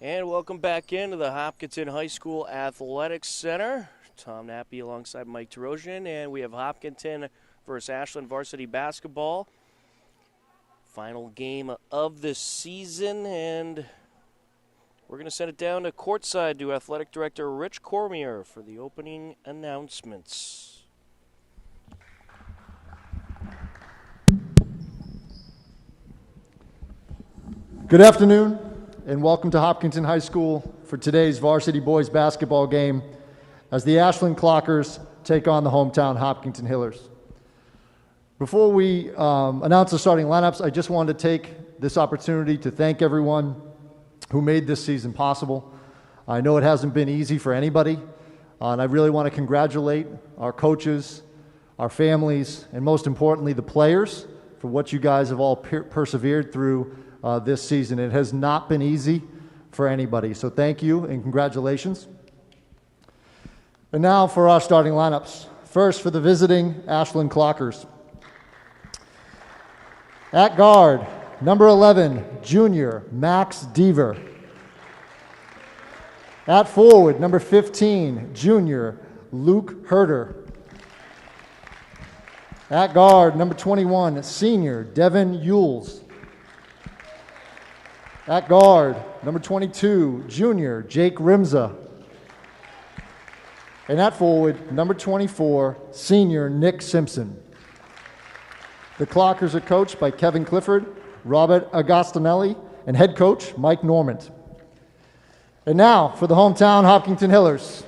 And welcome back into the Hopkinton High School Athletics Center. Tom Nappy alongside Mike Tarosian, and we have Hopkinton versus Ashland varsity basketball. Final game of the season, and we're going to send it down to courtside to Athletic Director Rich Cormier for the opening announcements. Good afternoon, and welcome to Hopkinton High School for today's varsity boys basketball game as the Ashland Clockers take on the hometown Hopkinton Hillers. Before we announce the starting lineups, I just wanted to take this opportunity to thank everyone who made this season possible. I know it hasn't been easy for anybody, and I really want to congratulate our coaches, our families, and most importantly, the players for what you guys have all persevered through this season. It has not been easy for anybody, so thank you and congratulations. And now for our starting lineups. First, for the visiting Ashland Clockers. At guard, number 11, junior Max Deaver. At forward, number 15, junior Luke Herder. At guard, number 21, senior Devin Yules. At guard, number 22, junior Jake Rimza. And at forward, number 24, senior Nick Simpson. The Clockers are coached by Kevin Clifford, Robert Agostinelli, and head coach Mike Normand. And now for the hometown Hopkinton Hillers.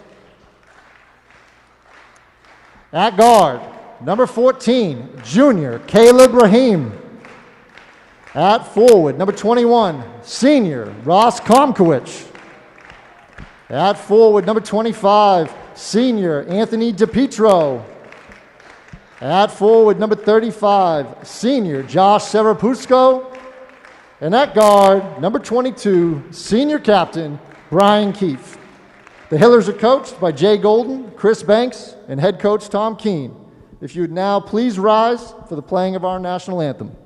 At guard, number 14, junior Caleb Rahim. At forward, number 21, senior Ross Komkowicz. At forward, number 25, senior Anthony DePietro. At forward, number 35, senior Josh Serapusco. And at guard, number 22, senior captain Brian Keefe. The Hillers are coached by Jay Golden, Chris Banks, and head coach Tom Keene. If you would now please rise for the playing of our national anthem.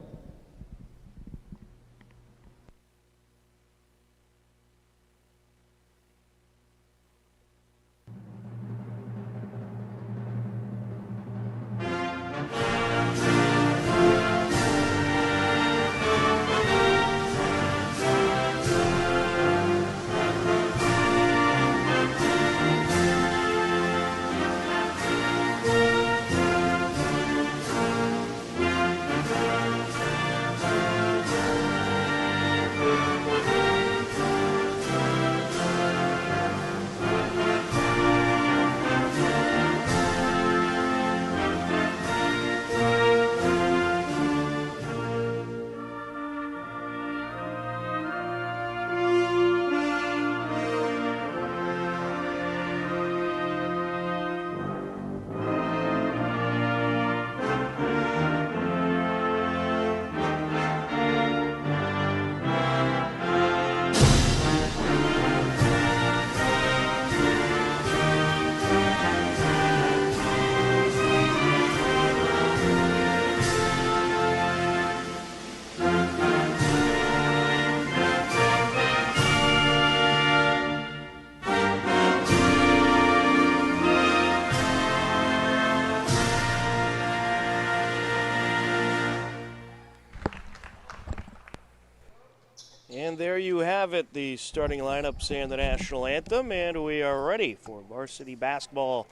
And there you have it, the starting lineups and the national anthem, and we are ready for varsity basketball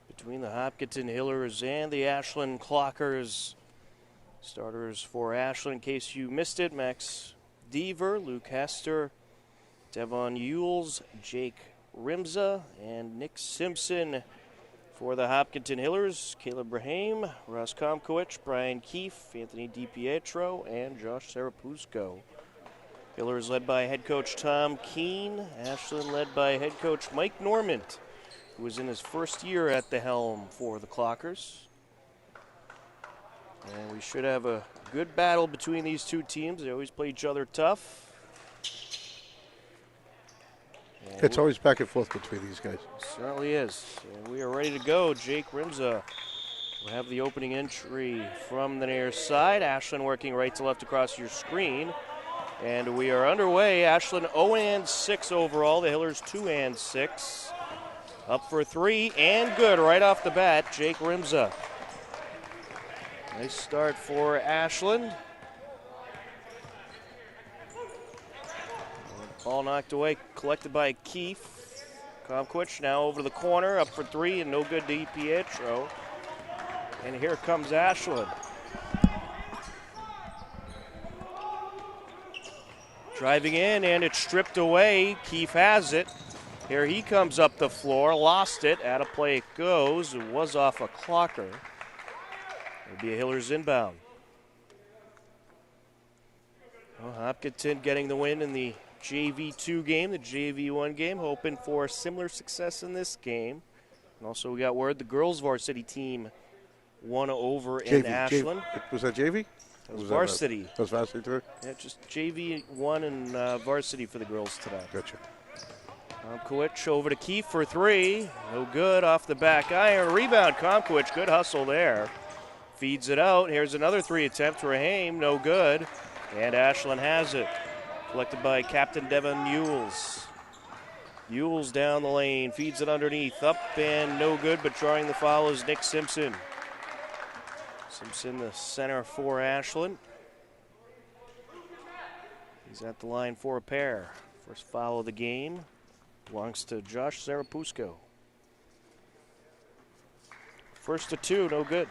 between the Hopkinton Hillers and the Ashland Clockers. Starters for Ashland, in case you missed it, Max Deaver, Luke Hester, Devon Yules, Jake Rimza, and Nick Simpson. For the Hopkinton Hillers, Caleb Rahim, Ross Komkowicz, Brian Keefe, Anthony DiPietro, and Josh Serapusco. Hillers led by head coach Tom Keene. Ashland led by head coach Mike Normand, who was in his first year at the helm for the Clockers. And we should have a good battle between these two teams. They always play each other tough. And it's always back and forth between these guys. Certainly is. And we are ready to go. Jake Rimza will have the opening entry from the near side. Ashland working right to left across your screen. And we are underway. Ashland 0-6 overall. The Hillers 2-6. Up for three and good right off the bat. Jake Rimza. Nice start for Ashland. Ball knocked away, collected by Keefe. Comquich now over to the corner, up for three, and no good to Pietro. And here comes Ashland. Driving in, and it's stripped away. Keefe has it. Here he comes up the floor, lost it. Out of play it goes. It was off a clocker. It'll be a Hillers inbound. Well, Hopkinton getting the win in the JV2 game, the JV1 game, hoping for similar success in this game. And also we got word the girls varsity team won over in Ashland. Was that JV? That was varsity. That was varsity too? Yeah, just JV1 and varsity for the girls today. Gotcha. Comquich over to Keefe for three. No good off the back iron. Rebound, Comquich. Good hustle there. Feeds it out. Here's another three attempt. Rahim, no good. And Ashland has it. Collected by Captain Devin Mules. Mules down the lane. Feeds it underneath. Up and no good, but drawing the foul is Nick Simpson. Simpson, the center for Ashland. He's at the line for a pair. First foul of the game belongs to Josh Zarapusco. First to two, no good.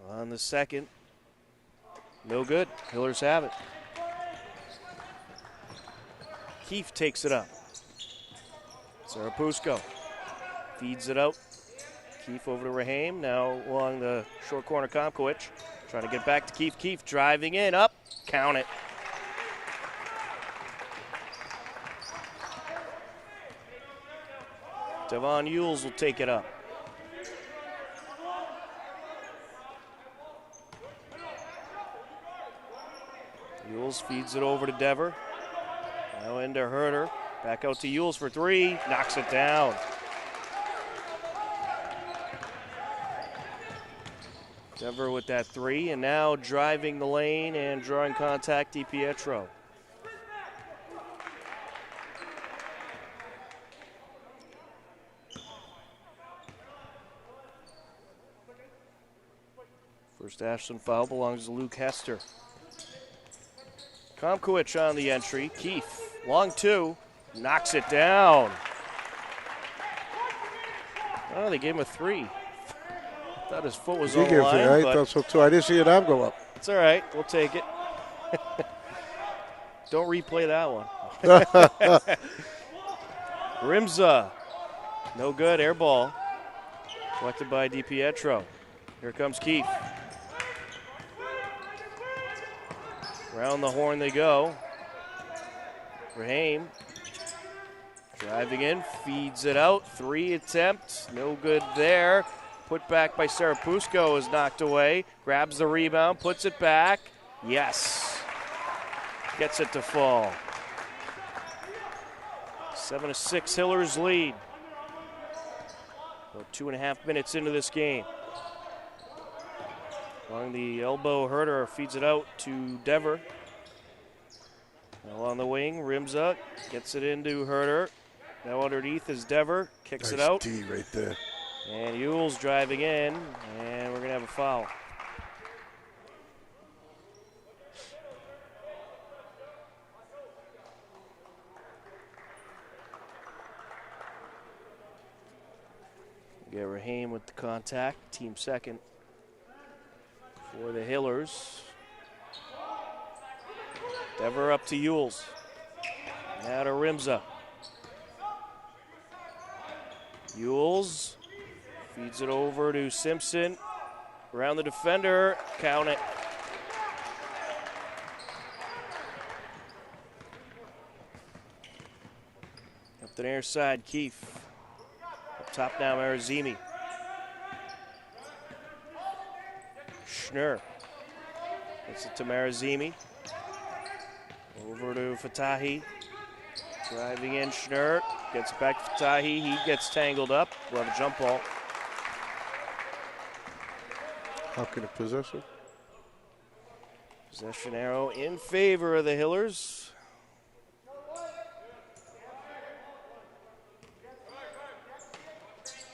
On the second, no good. Hillers have it. Keefe takes it up. Zarapusco feeds it out. Keefe over to Rahim. Now along the short corner, Comquich. Trying to get back to Keefe. Keefe driving in, up, count it. Devon Yules will take it up. Yules feeds it over to Dever. Now into Herder. Back out to Yules for three. Knocks it down. Dever with that three. And now driving the lane and drawing contact, DiPietro. First Ashland foul belongs to Luke Hester. Comquich on the entry. Keefe, long two, knocks it down. Oh, they gave him a three. Thought his foot was on the line. I thought so too. I didn't see an arm go up. It's all right. We'll take it. Don't replay that one. Rimza, no good. Air ball. Collected by DiPietro. Here comes Keefe. Around the horn they go. Rahim driving in, feeds it out. Three attempts, no good there. Put back by Zarapusco is knocked away. Grabs the rebound, puts it back. Yes. Gets it to fall. 7-6 Hillers lead. About 2.5 minutes into this game. Along the elbow, Herder feeds it out to Dever. Now on the wing, Rimza gets it into Herder. Now underneath is Dever, kicks it out. D right there. And Yules driving in, and we're going to have a foul. Get Rahim with the contact, team second for the Hillers. Dever up to Yules. Now to Rimza. Yules feeds it over to Simpson. Around the defender, count it. Up the near side, Keefe. Up top now, Marazimi. Schnur. Gets it to Marazimi. Over to Fatahi. Driving in, Schnurr gets it back to Fatahi. He gets tangled up. We'll have a jump ball. Hopkins possession. Possession arrow in favor of the Hillers.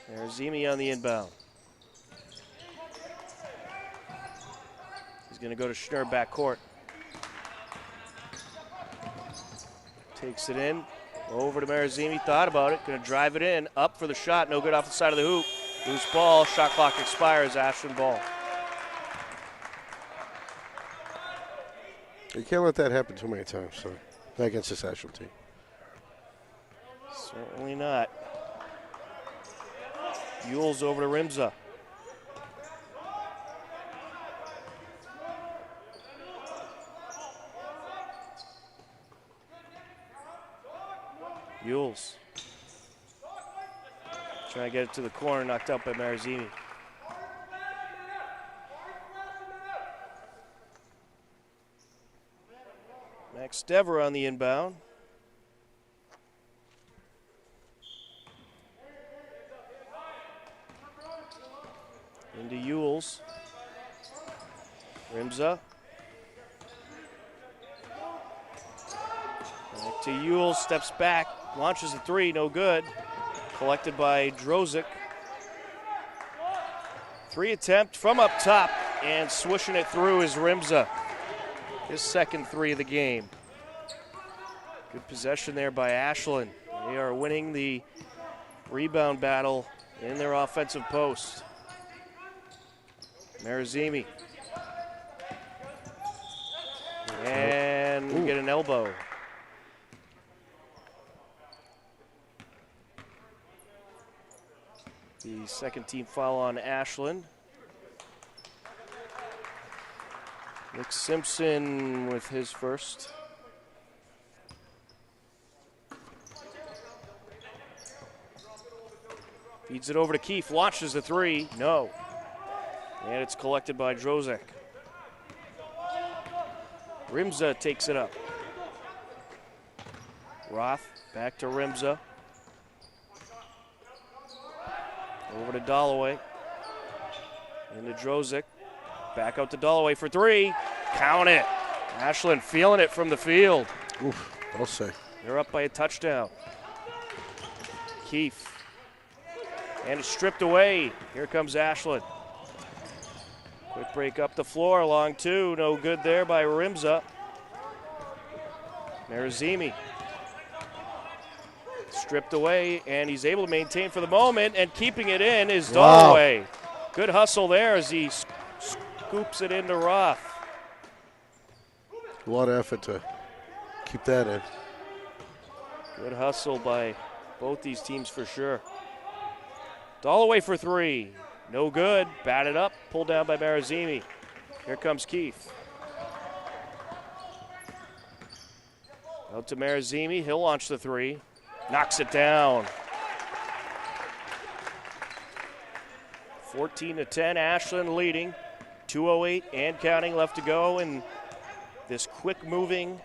There's Zimi on the inbound. He's going to go to Schnurr backcourt. Takes it in, over to Marazimi, thought about it, going to drive it in, up for the shot, no good off the side of the hoop. Loose ball, shot clock expires, Ashland ball. You can't let that happen too many times, so not against this Ashland team. Certainly not. Yules over to Rimza. Yules trying to get it to the corner, knocked out by Marazimi. Max Dever on the inbound. Into Yules. Rimza. Back to Yules, steps back, launches a three, no good. Collected by Drozic. Three attempt from up top, and swishing it through is Rimza. His second three of the game. Good possession there by Ashland. They are winning the rebound battle in their offensive post. Marazimi. And we get an elbow. The second team foul on Ashland. Nick Simpson with his first. Feeds it over to Keefe, launches the three, no. And it's collected by Drozic. Rimza takes it up. Roth back to Rimza. Over to Dalloway. Into Drozic. Back out to Dalloway for three. Count it. Ashland feeling it from the field. Oof, I'll say. They're up by a touchdown. Keefe. And it's stripped away. Here comes Ashland. Quick break up the floor, long two. No good there by Rimza. Marazimi. Stripped away, and he's able to maintain for the moment, and keeping it in is Dalloway. Wow. Good hustle there as he scoops it into Roth. A lot of effort to keep that in. Good hustle by both these teams for sure. Dalloway for three. No good. Batted up. Pulled down by Marazimi. Here comes Keefe. Out to Marazimi. He'll launch the three. Knocks it down. 14-10. Ashland leading. 2:08 and counting left to go in this quick-moving,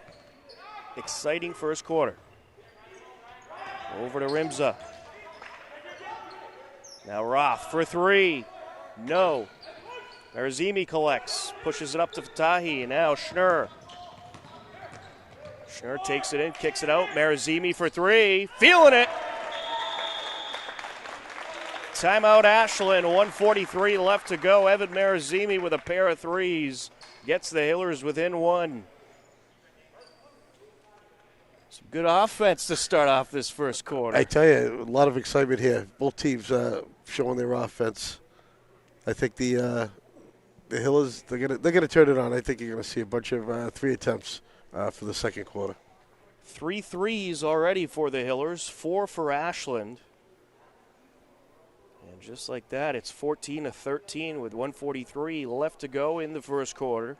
exciting first quarter. Over to Rimza. Now Roth for three. No. Marazimi collects. Pushes it up to Fatahi. And now Schnurr. Schnurr takes it in, kicks it out. Marazimi for three. Feeling it. Timeout Ashland. 1:43 left to go. Evan Marazimi with a pair of threes. Gets the Hillers within one. Some good offense to start off this first quarter. I tell you, a lot of excitement here. Both teams showing their offense. I think the Hillers, they're gonna turn it on. I think you're gonna see a bunch of three attempts for the second quarter. 3 threes already for the Hillers, 4 for Ashland. And just like that, it's 14-13 with 1:43 left to go in the first quarter.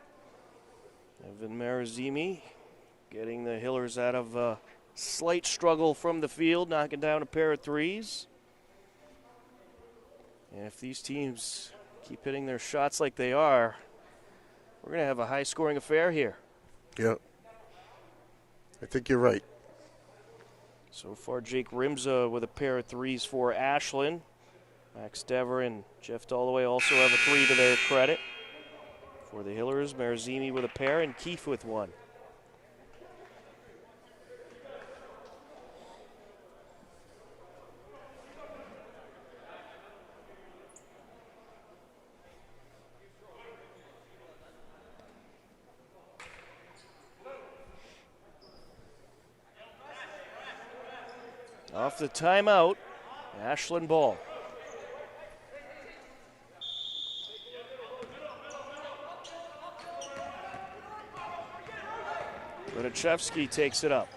Evan Marazimi getting the Hillers out of a slight struggle from the field, knocking down a pair of threes. And if these teams keep hitting their shots like they are, we're going to have a high-scoring affair here. Yeah. I think you're right. So far, Jake Rimza with a pair of threes for Ashland. Max Dever and Jeff Dalloway also have a three to their credit. For the Hillers, Marazimi with a pair and Keefe with one. Off the timeout, Ashland ball. Litichevsky takes it up.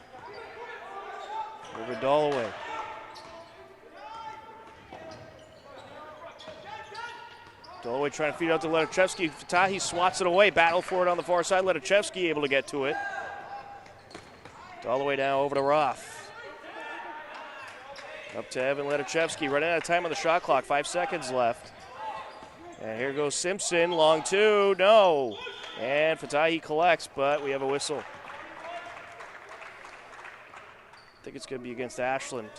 Over Dalloway. Dalloway trying to feed out to Litichevsky. Fatahi swats it away. Battle for it on the far side. Litichevsky able to get to it. Dalloway now over to Roth. Up to Evan Litichevsky. Running out of time on the shot clock. 5 seconds left. And here goes Simpson. Long two. No. And Fatahi collects, but we have a whistle. I think it's going to be against Ashland.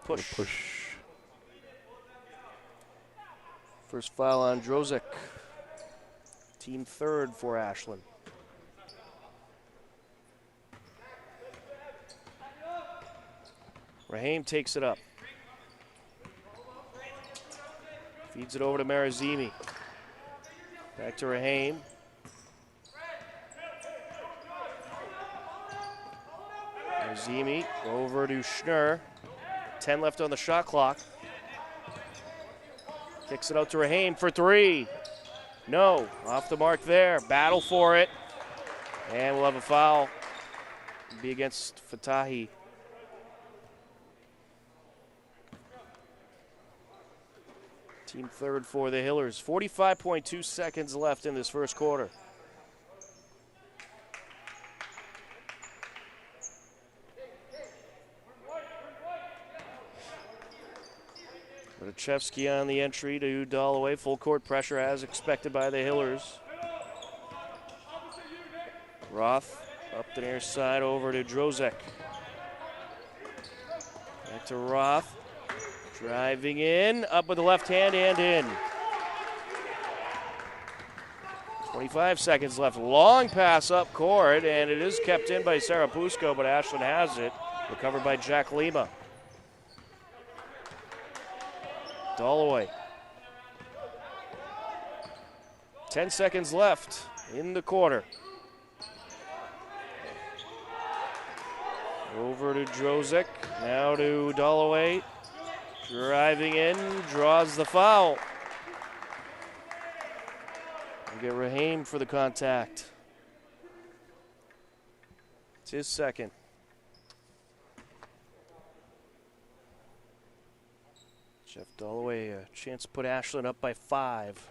Push. First foul on Drozek. Team third for Ashland. Rahim takes it up. Feeds it over to Marazimi. Back to Rahim. Marazimi over to Schnur. 10 left on the shot clock. Kicks it out to Rahim for three. No, off the mark there. Battle for it. And we'll have a foul. It'll be against Fatahi. Team third for the Hillers. 45.2 seconds left in this first quarter. Litichevsky on the entry to Dalloway. Full court pressure as expected by the Hillers. Roth up the near side over to Drozek. Back to Roth. Driving in, up with the left hand and in. 25 seconds left. Long pass up court, and it is kept in by Sarapusko, but Ashland has it. Recovered by Jack Lima. Dalloway. 10 seconds left in the quarter. Over to Drozek, now to Dalloway. Driving in, draws the foul. We'll get Rahim for the contact. It's his second. Jeff Dalloway, a chance to put Ashland up by 5.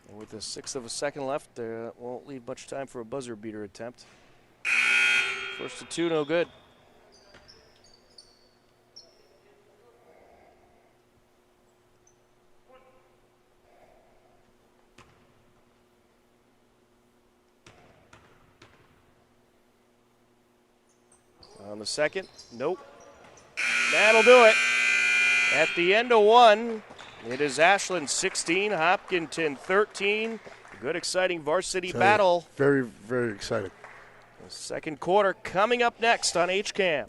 And with a sixth of a second left, there won't leave much time for a buzzer beater attempt. First to two, no good. On the second, nope. That'll do it. At the end of one, it is Ashland 16, Hopkinton 13. Good, exciting varsity battle. Very, very exciting. The second quarter coming up next on HCAM.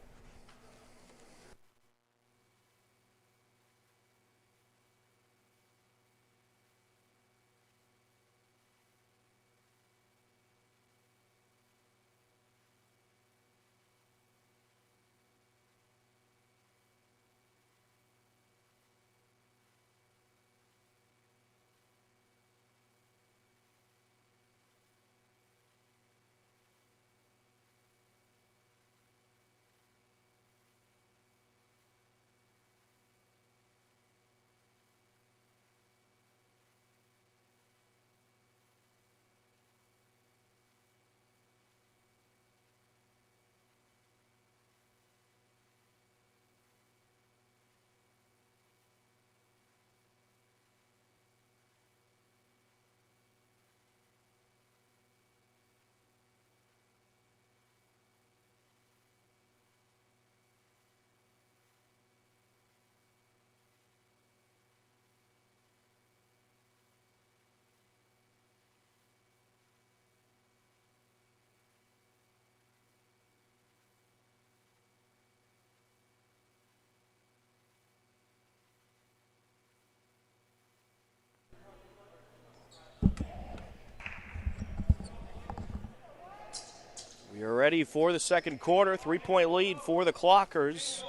We are ready for the second quarter. 3-point lead for the Clockers.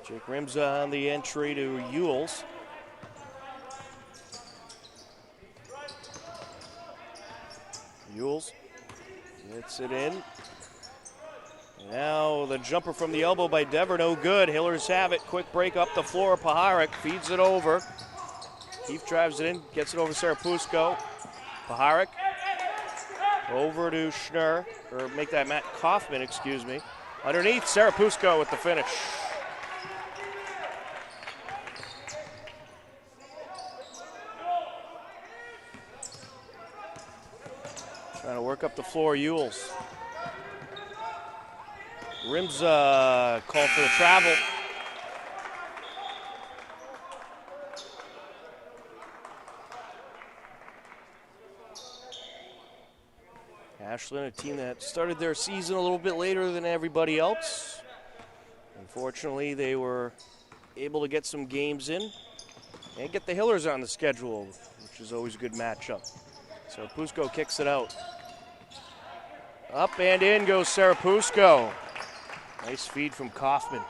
Jake Rimza on the entry to Ewells. Ewells gets it in. Now the jumper from the elbow by Dever, no good. Hillers have it. Quick break up the floor. Paharik feeds it over. Keefe drives it in, gets it over Sarapusko. Paharik over to Schnur, or make that Matt Kaufman, excuse me. Underneath, Sarapusko with the finish. Trying to work up the floor, Ewells. Rimza call for the travel. Ashland, a team that started their season a little bit later than everybody else. Unfortunately, they were able to get some games in and get the Hillers on the schedule, which is always a good matchup. So Pusko kicks it out. Up and in goes Sarapusko. Nice feed from Kaufman.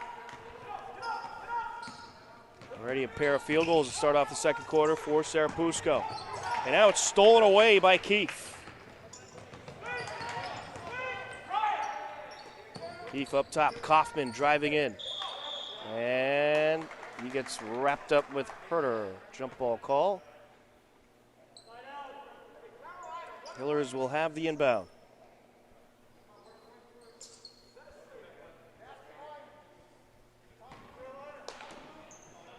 Already a pair of field goals to start off the second quarter for Sarapusko. And now it's stolen away by Keefe. Keefe up top, Kaufman driving in. And he gets wrapped up with Herter. Jump ball call. Hillers will have the inbound.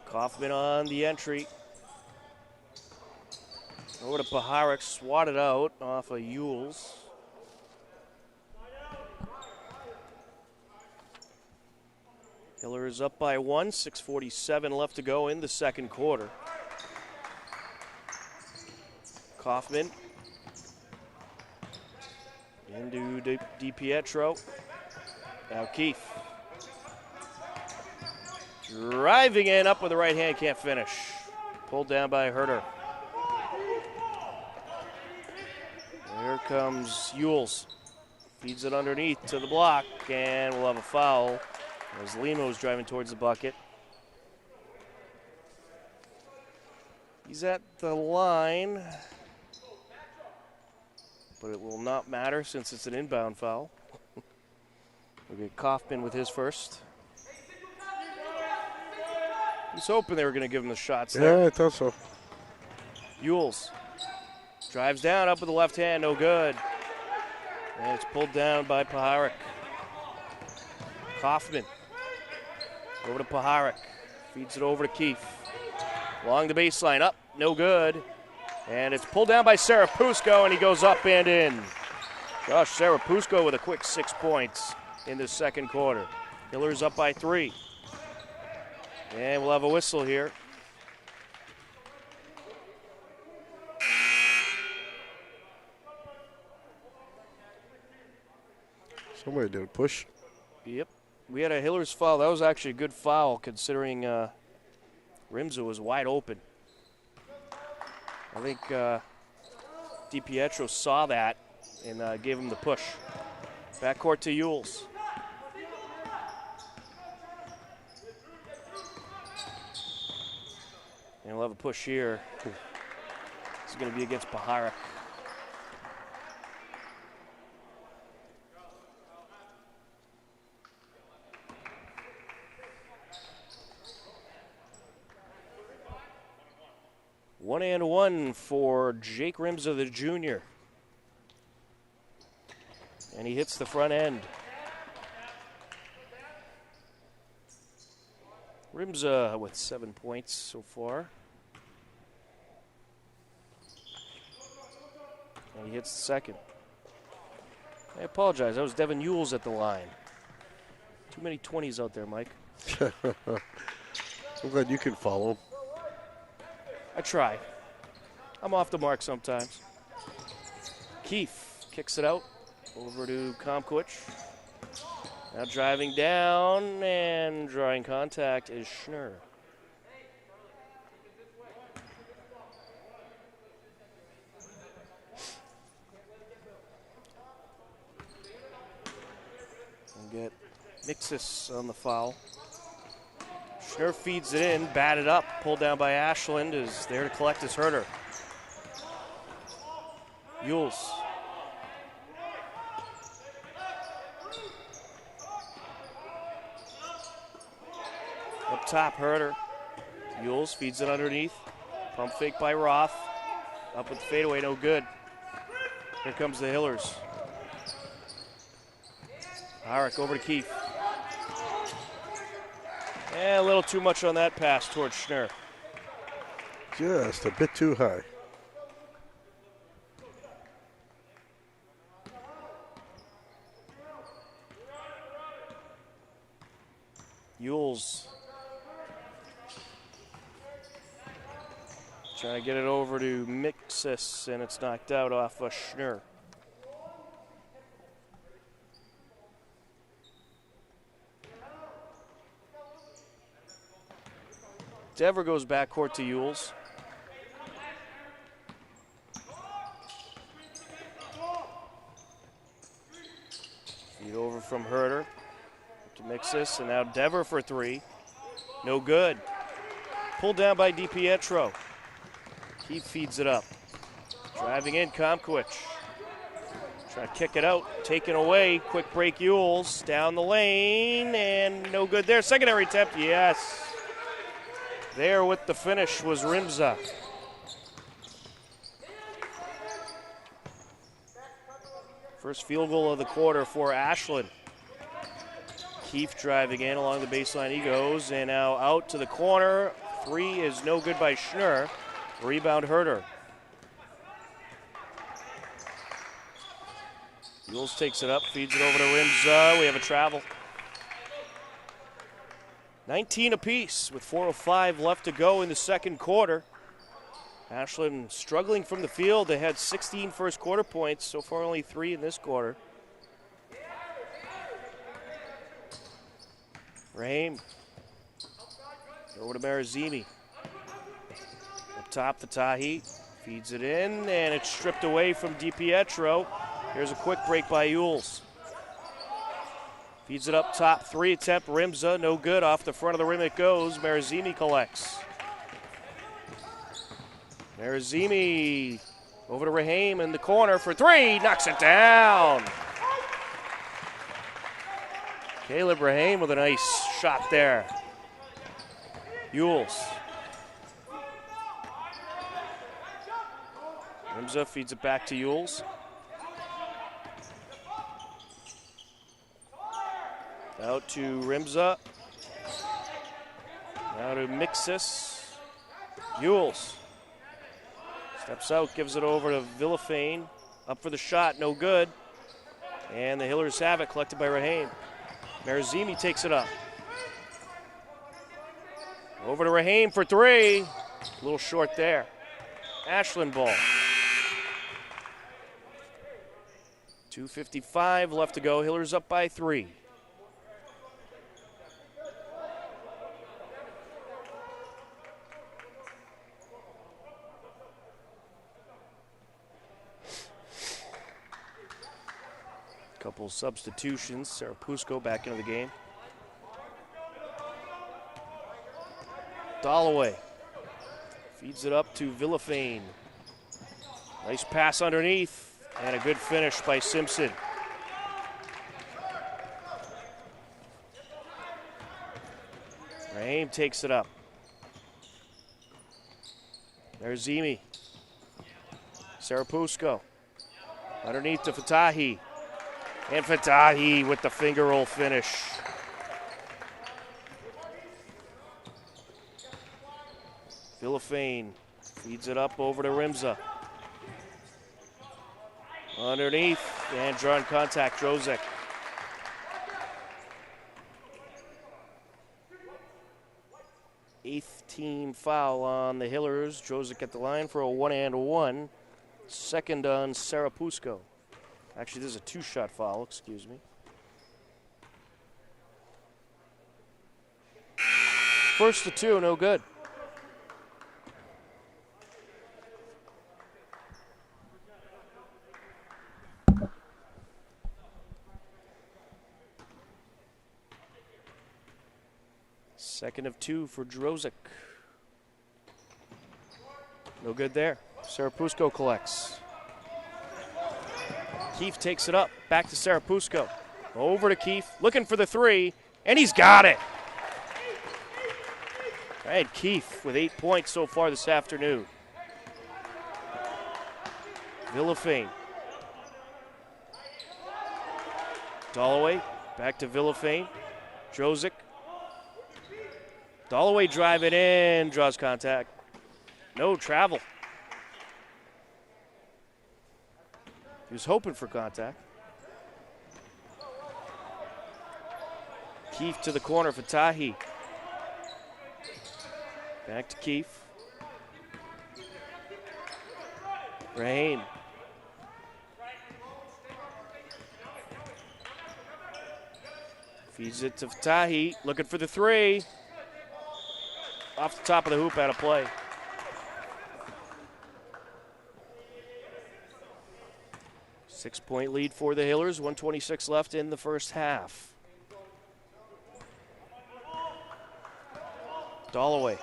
Kaufman on the entry. Over to Paharik, swatted out off of Ewells. Hillers up by 1, 6:47 left to go in the second quarter. Kaufman into DiPietro. Now Keefe. Driving in, up with the right hand, can't finish. Pulled down by Herter. Here comes Ewells. Feeds it underneath to the block, and we'll have a foul as Limo's driving towards the bucket. He's at the line, but it will not matter since it's an inbound foul. We'll get Kaufman with his first. I was hoping they were going to give him the shots there. Yeah, I thought so. Ewells drives down, up with the left hand, no good. And it's pulled down by Paharik. Kaufman over to Paharik. Feeds it over to Keefe. Along the baseline, up, no good. And it's pulled down by Sarapusko, and he goes up and in. Gosh, Sarapusko with a quick 6 points in the second quarter. Hillers up by 3. And we'll have a whistle here. Somebody did a push. Yep. We had a Hillers foul. That was actually a good foul considering Rimza was wide open. I think DiPietro saw that and gave him the push. Backcourt to Ewells. And we'll have a push here. This is going to be against Paharik. One and one for Jake Rimza, the junior. And he hits the front end. Rimza with 7 points so far. And he hits the second. I apologize, that was Devin Ewells at the line. Too many 20s out there, Mike. I'm glad you can follow him. I try. I'm off the mark sometimes. Keefe kicks it out over to Komkowicz. Now driving down and drawing contact is Schnur. We'll get Mixis on the foul. Schnurr feeds it in, batted up, pulled down by Ashland, is there to collect his Herder. Yules. Up top, Herder. Yules feeds it underneath. Pump fake by Roth. Up with the fadeaway, no good. Here comes the Hillers. Harrick over to Keefe. A little too much on that pass towards Schnurr. Just a bit too high. Yules trying to get it over to Mixis, and it's knocked out off of Schnurr. Dever goes backcourt to Yules. Feed over from Herder to Mixis, and now Dever for three. No good. Pulled down by DiPietro. Keefe feeds it up. Driving in, Comkowicz. Trying to kick it out, taken away. Quick break, Yules down the lane, and no good there. Secondary attempt, yes. There with the finish was Rimza. First field goal of the quarter for Ashland. Keefe driving in along the baseline. He goes, and now out to the corner. Three is no good by Schnurr. Rebound Herder. Yules takes it up, feeds it over to Rimza. We have a travel. 19 apiece with 4:05 left to go in the second quarter. Ashland struggling from the field. They had 16 first quarter points. So far only 3 in this quarter. Rahim. Over to Marazimi. Up top, the Tahi. Feeds it in, and it's stripped away from DiPietro. Here's a quick break by Yules. Feeds it up top, 3 attempt, Rimza, no good. Off the front of the rim it goes. Marazimi collects. Marazimi over to Rahim in the corner for 3, knocks it down. Caleb Rahim with a nice shot there. Yules. Rimza feeds it back to Yules. Out to Rimza. Now to Mixis. Yules. Steps out, gives it over to Villafane. Up for the shot, no good. And the Hillers have it, collected by Rahim. Marazimi takes it up. Over to Rahim for 3. A little short there. Ashland ball. 2:55 left to go. Hillers up by 3. Couple substitutions. Sarapusco back into the game. Dalloway feeds it up to Villafane. Nice pass underneath, and a good finish by Simpson. Rahim takes it up. There's Zimi. Sarapusco. Underneath to Fatahi. And Fatahi with the finger roll finish. Villafane feeds it up over to Rimza. Underneath, and drawing contact, Drozek. Eighth team foul on the Hillers. Drozek at the line for a 1-and-1. Second on Sarapusco. Actually, this is a 2-shot foul, excuse me. First to 2, no good. Second of 2 for Drozic. No good there. Sarapusko collects. Keefe takes it up. Back to Sarapusko. Over to Keefe. Looking for the 3. And he's got it. All right, Keefe with 8 points so far this afternoon. Villafane. Dalloway. Back to Villafane. Drozic. Dalloway driving in. Draws contact. No travel. He was hoping for contact. Keefe to the corner for Tahi. Back to Keefe. Rahane. Feeds it to Tahi. Looking for the 3. Off the top of the hoop, out of play. Six-point lead for the Hillers. 1:26 left in the first half. Dalloway.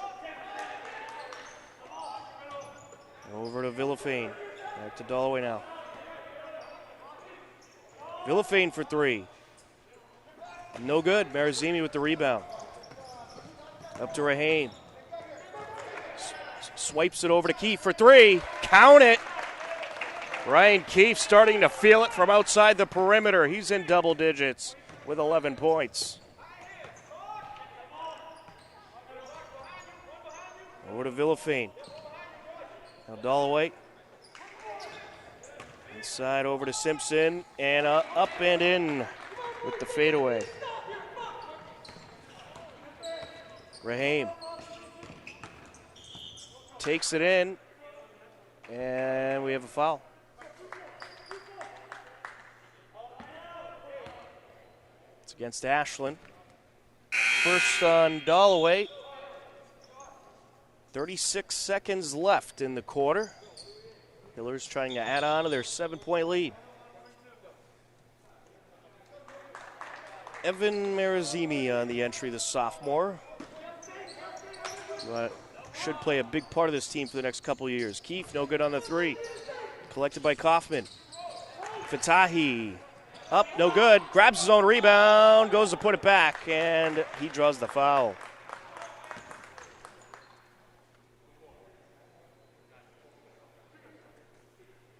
Over to Villafane. Back to Dalloway now. Villafane for 3. No good. Marazimi with the rebound. Up to Rahane. Swipes it over to Keefe for 3. Count it. Ryan Keefe starting to feel it from outside the perimeter. He's in double digits with 11 points. Over to Villafane. Now Dalloway. Inside over to Simpson. And up and in with the fadeaway. Rahane. Takes it in. And we have a foul. It's against Ashland. First on Dalloway. 36 seconds left in the quarter. Hillers trying to add on to their 7-point lead. Evan Marazimi on the entry, the sophomore. Should play a big part of this team for the next couple of years. Keefe, no good on the 3. Collected by Kaufman. Fatahi, up, no good. Grabs his own rebound, goes to put it back, and he draws the foul.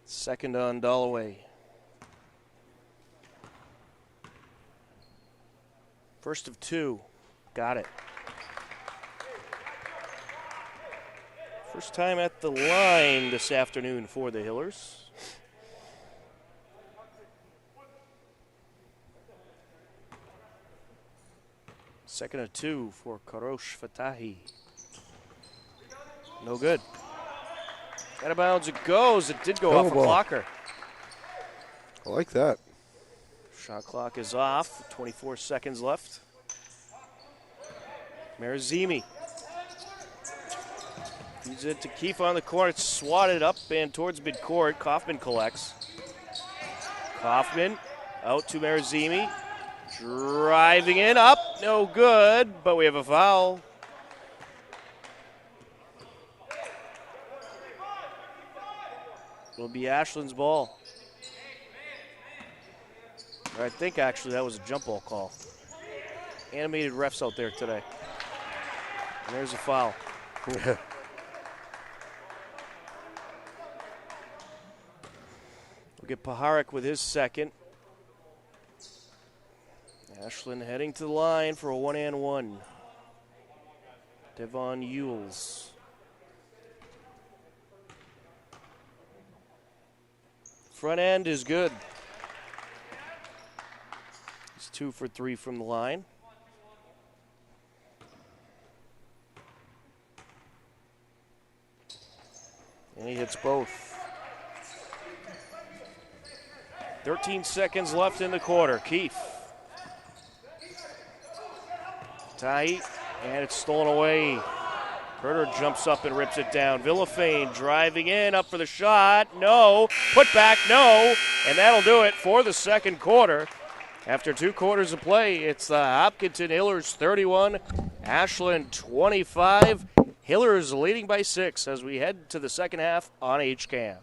Second on Dalloway. First of 2. Got it. First time at the line this afternoon for the Hillers. Second of 2 for Karosh Fatahi. No good. Out of bounds it goes. It did go off a blocker. I like that. Shot clock is off. 24 seconds left. Marazimi. Feeds it to Keefe on the corner. It's swatted up and towards midcourt. Kaufman collects. Kaufman out to Marazimi. Driving in, up, no good, but we have a foul. It'll be Ashland's ball. Or I think actually that was a jump ball call. Animated refs out there today. And there's a foul. We'll get Paharik with his second. Ashland heading to the line for a 1-and-1. Devon Ewells. Front end is good. He's 2 for 3 from the line. And he hits both. 13 seconds left in the quarter. Keefe. Tight, and it's stolen away. Herter jumps up and rips it down. Villafane driving in, up for the shot. No. Put back, no. And that'll do it for the second quarter After 2 quarters of play, it's the Hopkinton Hillers 31, Ashland 25. Hillers leading by 6 as we head to the second half on HCAM.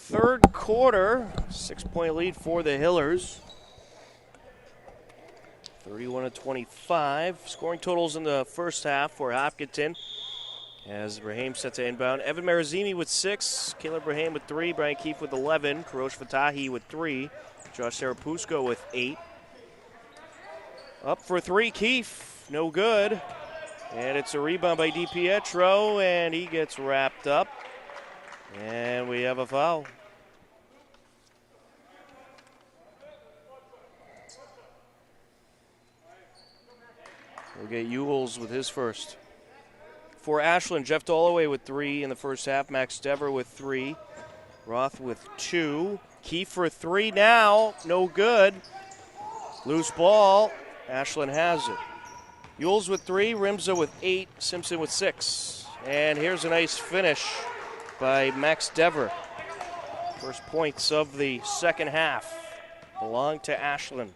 Third quarter, 6-point lead for the Hillers. 31-25. Scoring totals in the first half for Hopkinton as Brahim set to inbound. Evan Marazimi with 6, Caleb Brahim with 3, Brian Keefe with 11, Karosh Fatahi with 3, Josh Sarapusko with 8. Up for 3, Keefe, no good. And it's a rebound by DiPietro, and he gets wrapped up. And we have a foul. We'll get Ewells with his first. For Ashland, Jeff Dolloway with 3 in the first half. Max Dever with 3. Roth with 2. Keefe for 3 now. No good. Loose ball. Ashland has it. Ewells with 3. Rimza with 8. Simpson with 6. And here's a nice finish by Max Dever. First points of the second half belong to Ashland.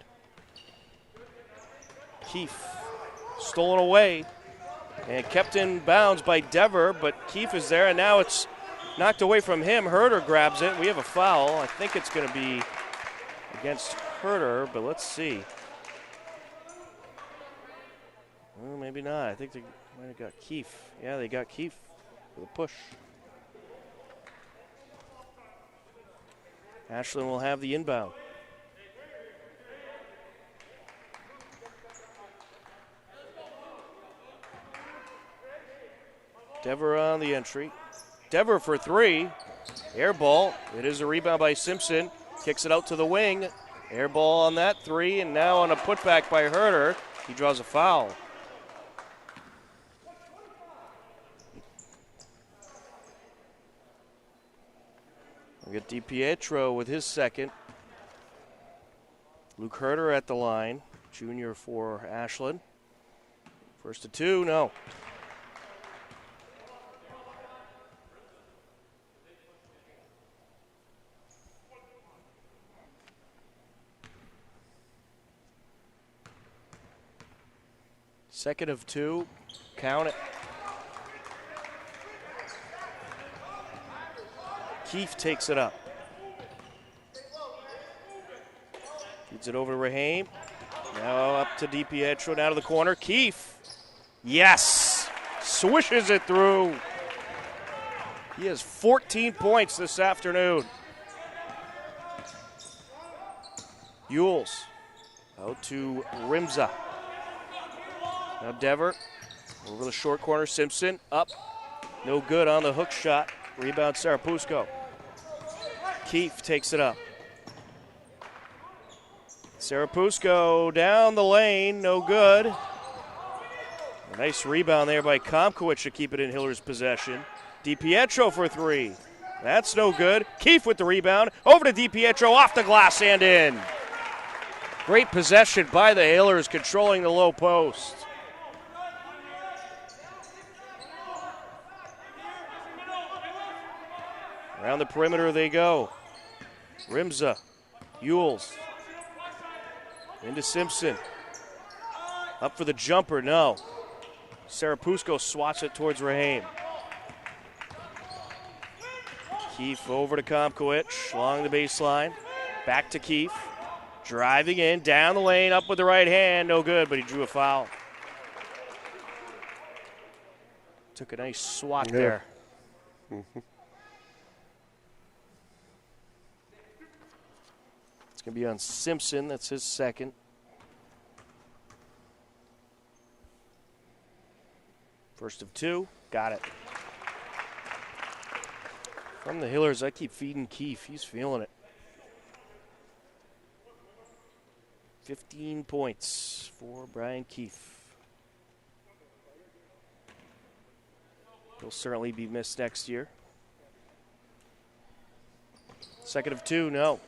Keefe stolen away and kept in bounds by Dever, but Keefe is there, and now it's knocked away from him. Herder grabs it. We have a foul. I think it's going to be against Herder, but let's see. Well, maybe not. I think they might have got Keefe. Yeah, they got Keefe with a push. Ashland will have the inbound. Dever on the entry. Dever for 3. Air ball. It is a rebound by Simpson. Kicks it out to the wing. Air ball on that 3, and now on a putback by Herder. He draws a foul. We got DiPietro with his second. Luke Herter at the line, junior for Ashland. First to two, no. Second of two, count it. Keefe takes it up. Feeds it over to Raheem. Now up to DiPietro, down to the corner. Keefe, yes, swishes it through. He has 14 points this afternoon. Yules out to Rimza. Now Dever over the short corner. Simpson up. No good on the hook shot. Rebound Sarapusco. Keefe takes it up. Sarapusco down the lane. No good. A nice rebound there by Komkowicz to keep it in Hiller's possession. DiPietro for three. That's no good. Keefe with the rebound. Over to DiPietro, off the glass and in. Great possession by the Hillers, controlling the low post. Around the perimeter they go. Rimza, Yules, into Simpson. Up for the jumper, no. Sarapusco swats it towards Raheem. Keefe over to Komkowicz, along the baseline. Back to Keefe. Driving in, down the lane, up with the right hand. No good, but he drew a foul. Took a nice swat there. Mm-hmm. It's going to be on Simpson. That's his second. First of two. Got it. From the Hillers, I keep feeding Keefe. He's feeling it. 15 points for Brian Keefe. He'll certainly be missed next year. Second of two, no.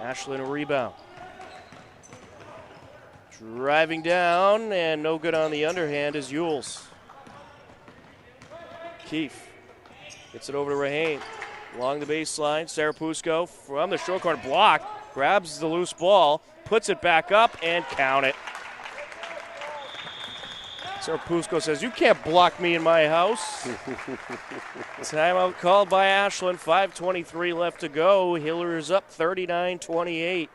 Ashland a rebound. Driving down, and no good on the underhand is Yules. Keefe gets it over to Raheem. Along the baseline, Sarapusco from the short corner block. Grabs the loose ball, puts it back up, and count it. Sarapusco says, "You can't block me in my house." Timeout called by Ashland. 5:23 left to go. Hillers up 39-28.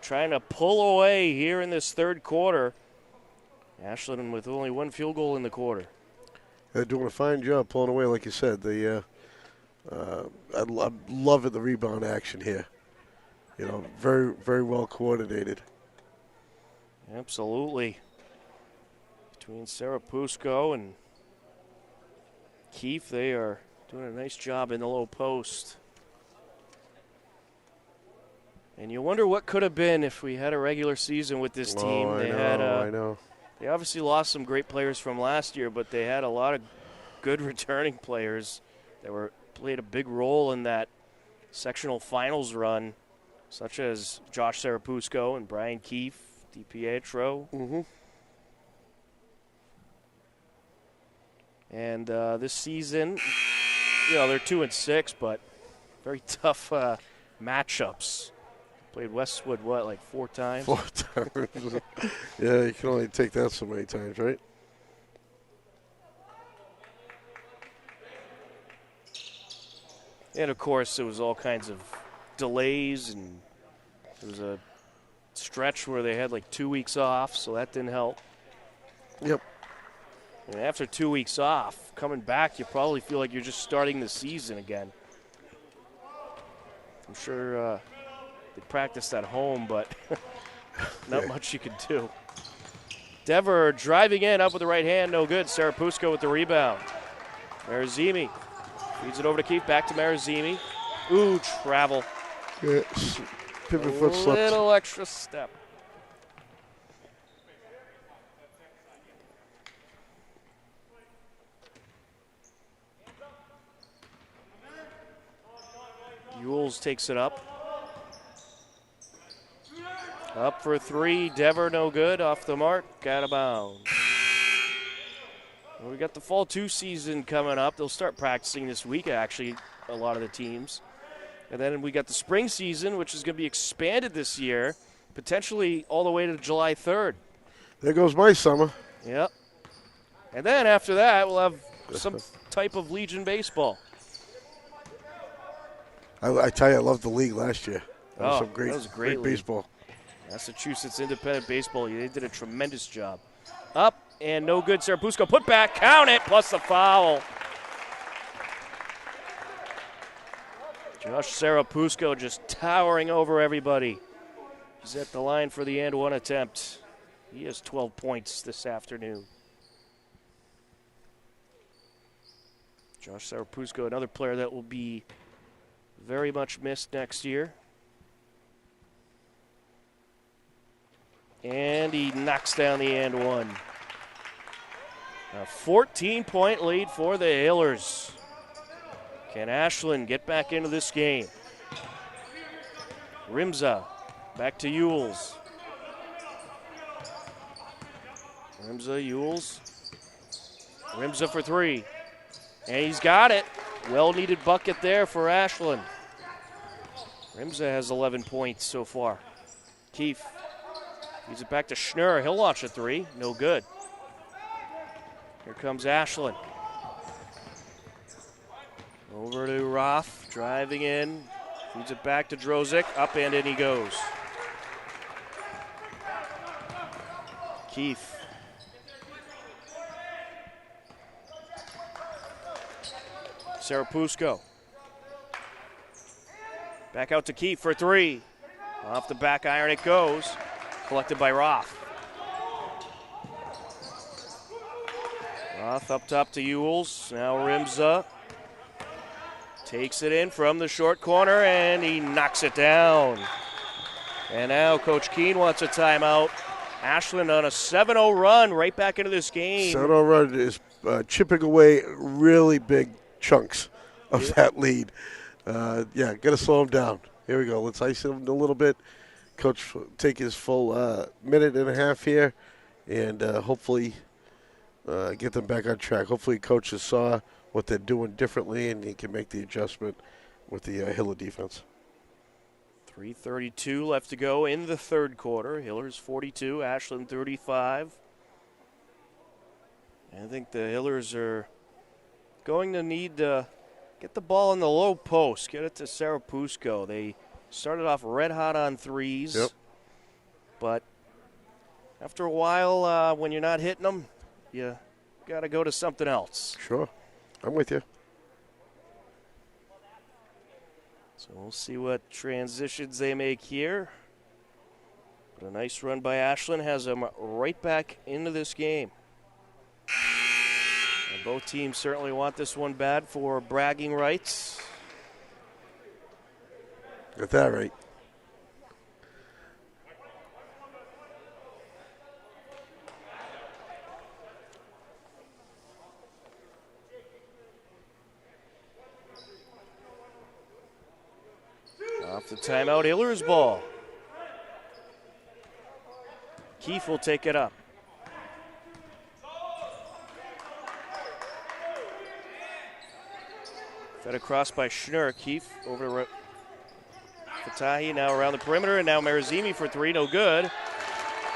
Trying to pull away here in this third quarter. Ashland with only one field goal in the quarter. They're doing a fine job pulling away, like you said. I'm loving the rebound action here. You know, very, very well coordinated. Absolutely. Between Sarapusco and Keefe, they are doing a nice job in the low post. And you wonder what could have been if we had a regular season with this team. I know. They obviously lost some great players from last year, but they had a lot of good returning players that played a big role in that sectional finals run, such as Josh Sarapusco and Brian Keefe, DiPietro. Mm-hmm. And this season, they're 2-6, but very tough matchups. Played Westwood, like 4 times? 4 times. Yeah, you can only take that so many times, right? And, of course, there was all kinds of delays, and there was a stretch where they had 2 weeks off, so that didn't help. Yep. And after 2 weeks off, coming back, you probably feel like you're just starting the season again. I'm sure they practiced at home, but not much you could do. Dever driving in, up with the right hand, no good. Sarapusco with the rebound. Marazimi feeds it over to Keefe, back to Marazimi. Ooh, travel. Yeah, pivot foot slipped. Little extra step. Ewells takes it up. Up for three. Dever no good. Off the mark. Out of bounds. Well, we got the Fall 2 season coming up. They'll start practicing this week, actually, a lot of the teams. And then we got the spring season, which is going to be expanded this year, potentially all the way to July 3rd. There goes my summer. Yep. And then after that, we'll have some type of Legion baseball. I tell you, I loved the league last year. That was some that was a great baseball. Massachusetts Independent Baseball, they did a tremendous job. Up and no good. Serapusco put back, count it, plus the foul. Josh Serapusco just towering over everybody. He's at the line for the and one attempt. He has 12 points this afternoon. Josh Serapusco, another player that will be very much missed next year. And he knocks down the and one. A 14-point lead for the Hillers. Can Ashland get back into this game? Rimza back to Ewells. Ewells. Rimza for three. And he's got it. Well-needed bucket there for Ashland. Rimza has 11 points so far. Keefe gives it back to Schnurr. He'll launch a three. No good. Here comes Ashland. Over to Roth. Driving in. Feeds it back to Drozik. Up and in he goes. Keefe. Serapusco. Back out to Keefe for three. Off the back iron it goes. Collected by Roth. Roth up top to Ewells. Now Rimza takes it in from the short corner and he knocks it down. And now Coach Keene wants a timeout. Ashland on a 7-0 run right back into this game. 7-0 run is chipping away really big chunks of that lead. Got to slow him down. Here we go. Let's ice him a little bit. Coach take his full minute and a half here and hopefully get them back on track. Hopefully coaches saw what they're doing differently and he can make the adjustment with the Hiller defense. 3:32 left to go in the third quarter. Hillers 42, Ashland 35. I think the Hillers are going to need to get the ball in the low post, get it to Serapusco. They started off red hot on threes, but after a while, when you're not hitting them, you got to go to something else. Sure. I'm with you. So we'll see what transitions they make here. But a nice run by Ashland has them right back into this game. And both teams certainly want this one bad for bragging rights. Got that right. Off the timeout, Hillers ball. Keefe will take it up. Fed across by Schnurr. Keefe over to Fatahi, now around the perimeter, and now Marazimi for three, no good.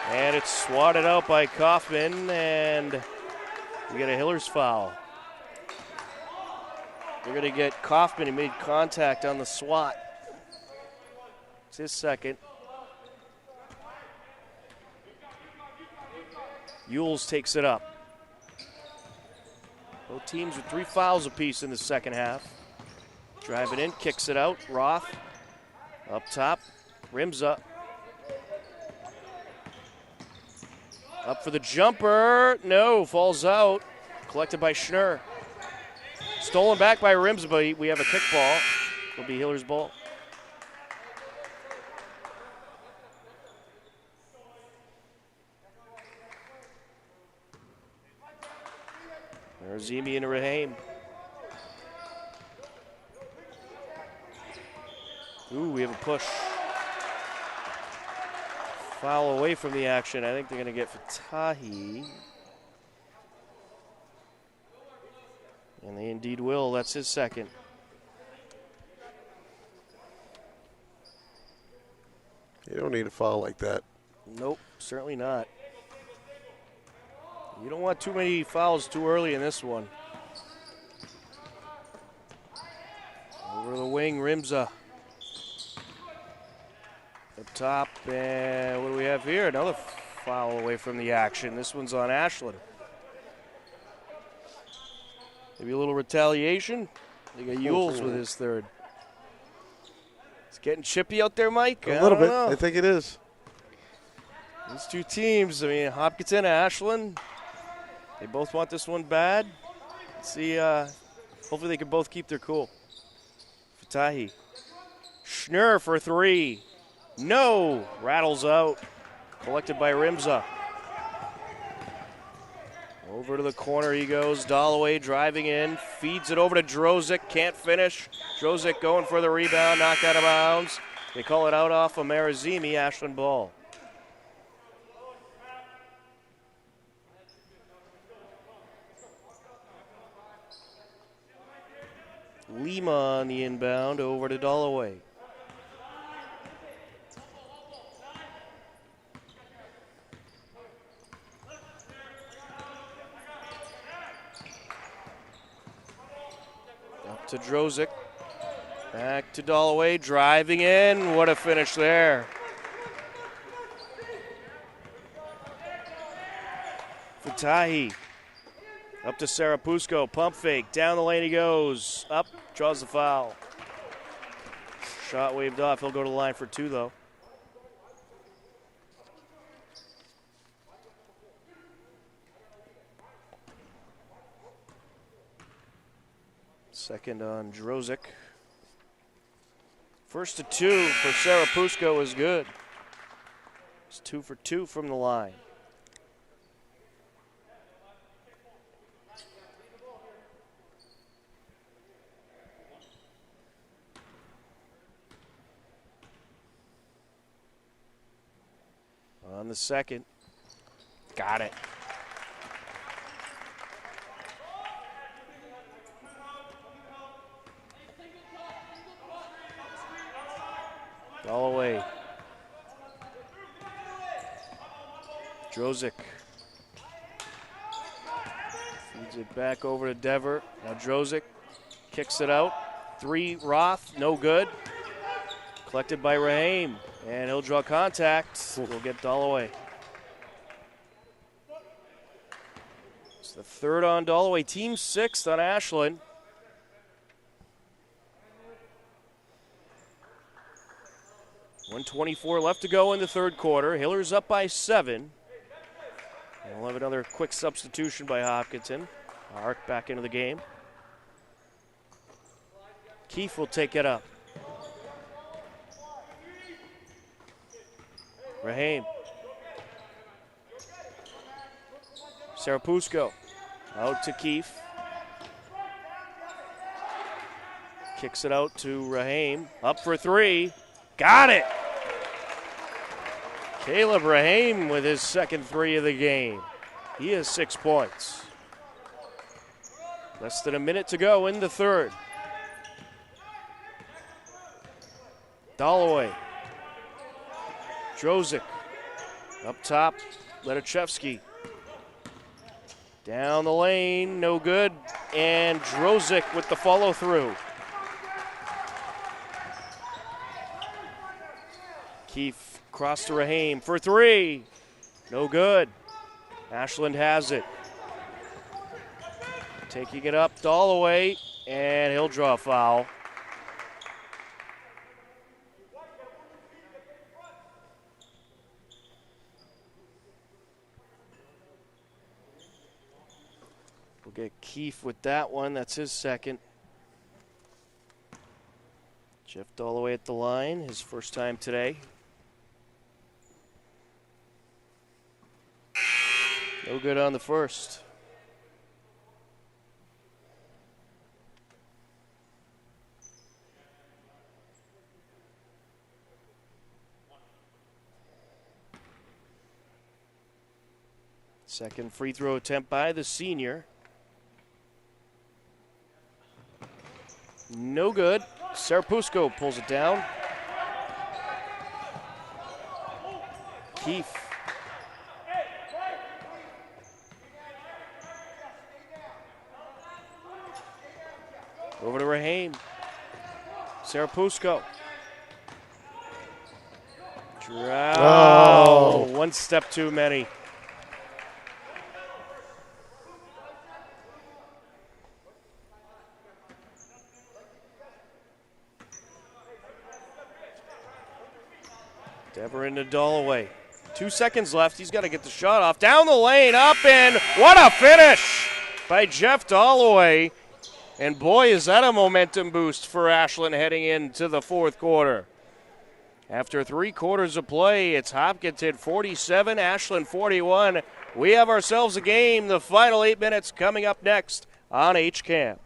And it's swatted out by Kaufman, and we get a Hillers foul. They're going to get Kaufman. He made contact on the swat. It's his second. Ewells takes it up. Both teams with 3 fouls apiece in the second half. Driving in, kicks it out. Roth up top. Rimza. Up for the jumper. No, falls out. Collected by Schnurr. Stolen back by Rimza, but we have a kick ball. It'll be Hiller's ball. Zimi and Raheem. Ooh, we have a push. Foul away from the action. I think they're going to get Fatahi. And they indeed will. That's his second. You don't need a foul like that. Nope, certainly not. You don't want too many fouls too early in this one. Over the wing, Rimza. Up top, and what do we have here? Another foul away from the action. This one's on Ashland. Maybe a little retaliation. They got Yules with his third. It's getting chippy out there, Mike. A little bit. I think it is. These two teams, I mean, Hopkinton and Ashland, they both want this one bad. Let's see, hopefully they can both keep their cool. Fatahi. Schnurr for three. No. Rattles out. Collected by Rimza. Over to the corner he goes. Dalloway driving in. Feeds it over to Drozik. Can't finish. Drozik going for the rebound. Knocked out of bounds. They call it out off of Marazimi. Ashland ball. Lima on the inbound over to Dalloway. Up to Drozik. Back to Dalloway, driving in. What a finish there. Fatahi. Up to Sarapusco, pump fake, down the lane he goes. Up, draws the foul. Shot waved off, he'll go to the line for two though. Second on Drozik. First to two for Sarapusco is good. It's 2 for 2 from the line. On the second. Got it. Dalloway. Drozik. Feeds it back over to Dever. Now Drozik kicks it out. Three, Roth, no good. Collected by Rahim. And he'll draw contact. We'll get Dalloway. It's the third on Dalloway. Team sixth on Ashland. .124 left to go in the third quarter. Hiller's up by 7. And we'll have another quick substitution by Hopkinton. Arc back into the game. Keefe will take it up. Rahim. Sarapusco. Out to Keefe. Kicks it out to Rahim. Up for three. Got it! Caleb Rahim with his second three of the game. He has 6 points. Less than a minute to go in the third. Dalloway. Drozik. Up top, Ledachevsky. Down the lane, no good. And Drozik with the follow through. Keefe cross to Rahim for three. No good. Ashland has it. Taking it up, Dalloway, and he'll draw a foul. We'll get Keefe with that one. That's his second. Jeff Dalloway at the line, his first time today. No good on the first. Second free throw attempt by the senior. No good. Serapusco pulls it down. Keefe. Over to Rahim. Serapusco. Oh, one step too many. Dever into Dalloway. 2 seconds left. He's got to get the shot off. Down the lane, up, and what a finish by Jeff Dalloway. And boy, is that a momentum boost for Ashland heading into the fourth quarter. After 3 quarters of play, it's Hopkinton 47, Ashland 41. We have ourselves a game. The final 8 minutes coming up next on HCAM.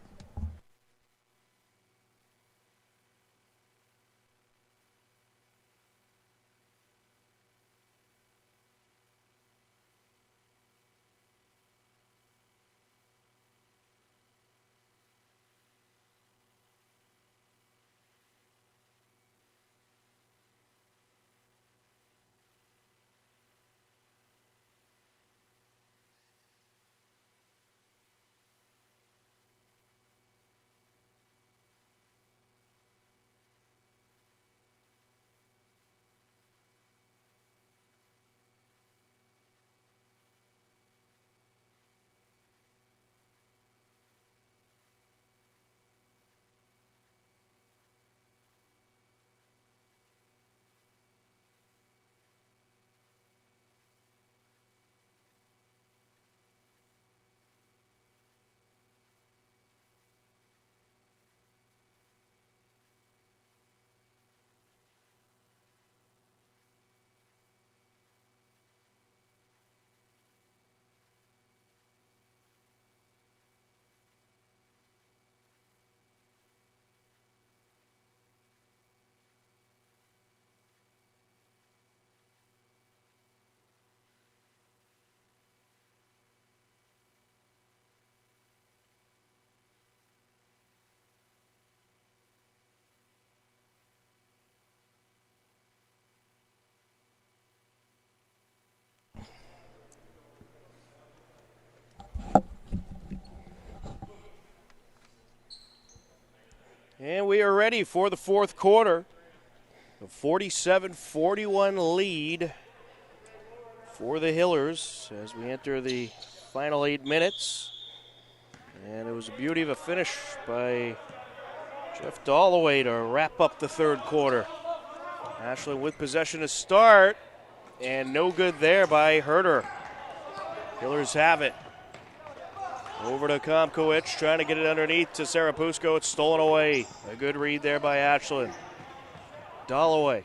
And we are ready for the fourth quarter. A 47-41 lead for the Hillers as we enter the final 8 minutes. And it was a beauty of a finish by Jeff Dalloway to wrap up the third quarter. Ashland with possession to start, and no good there by Herter. Hillers have it. Over to Komkowicz, trying to get it underneath to Serapusco. It's stolen away. A good read there by Ashland. Dalloway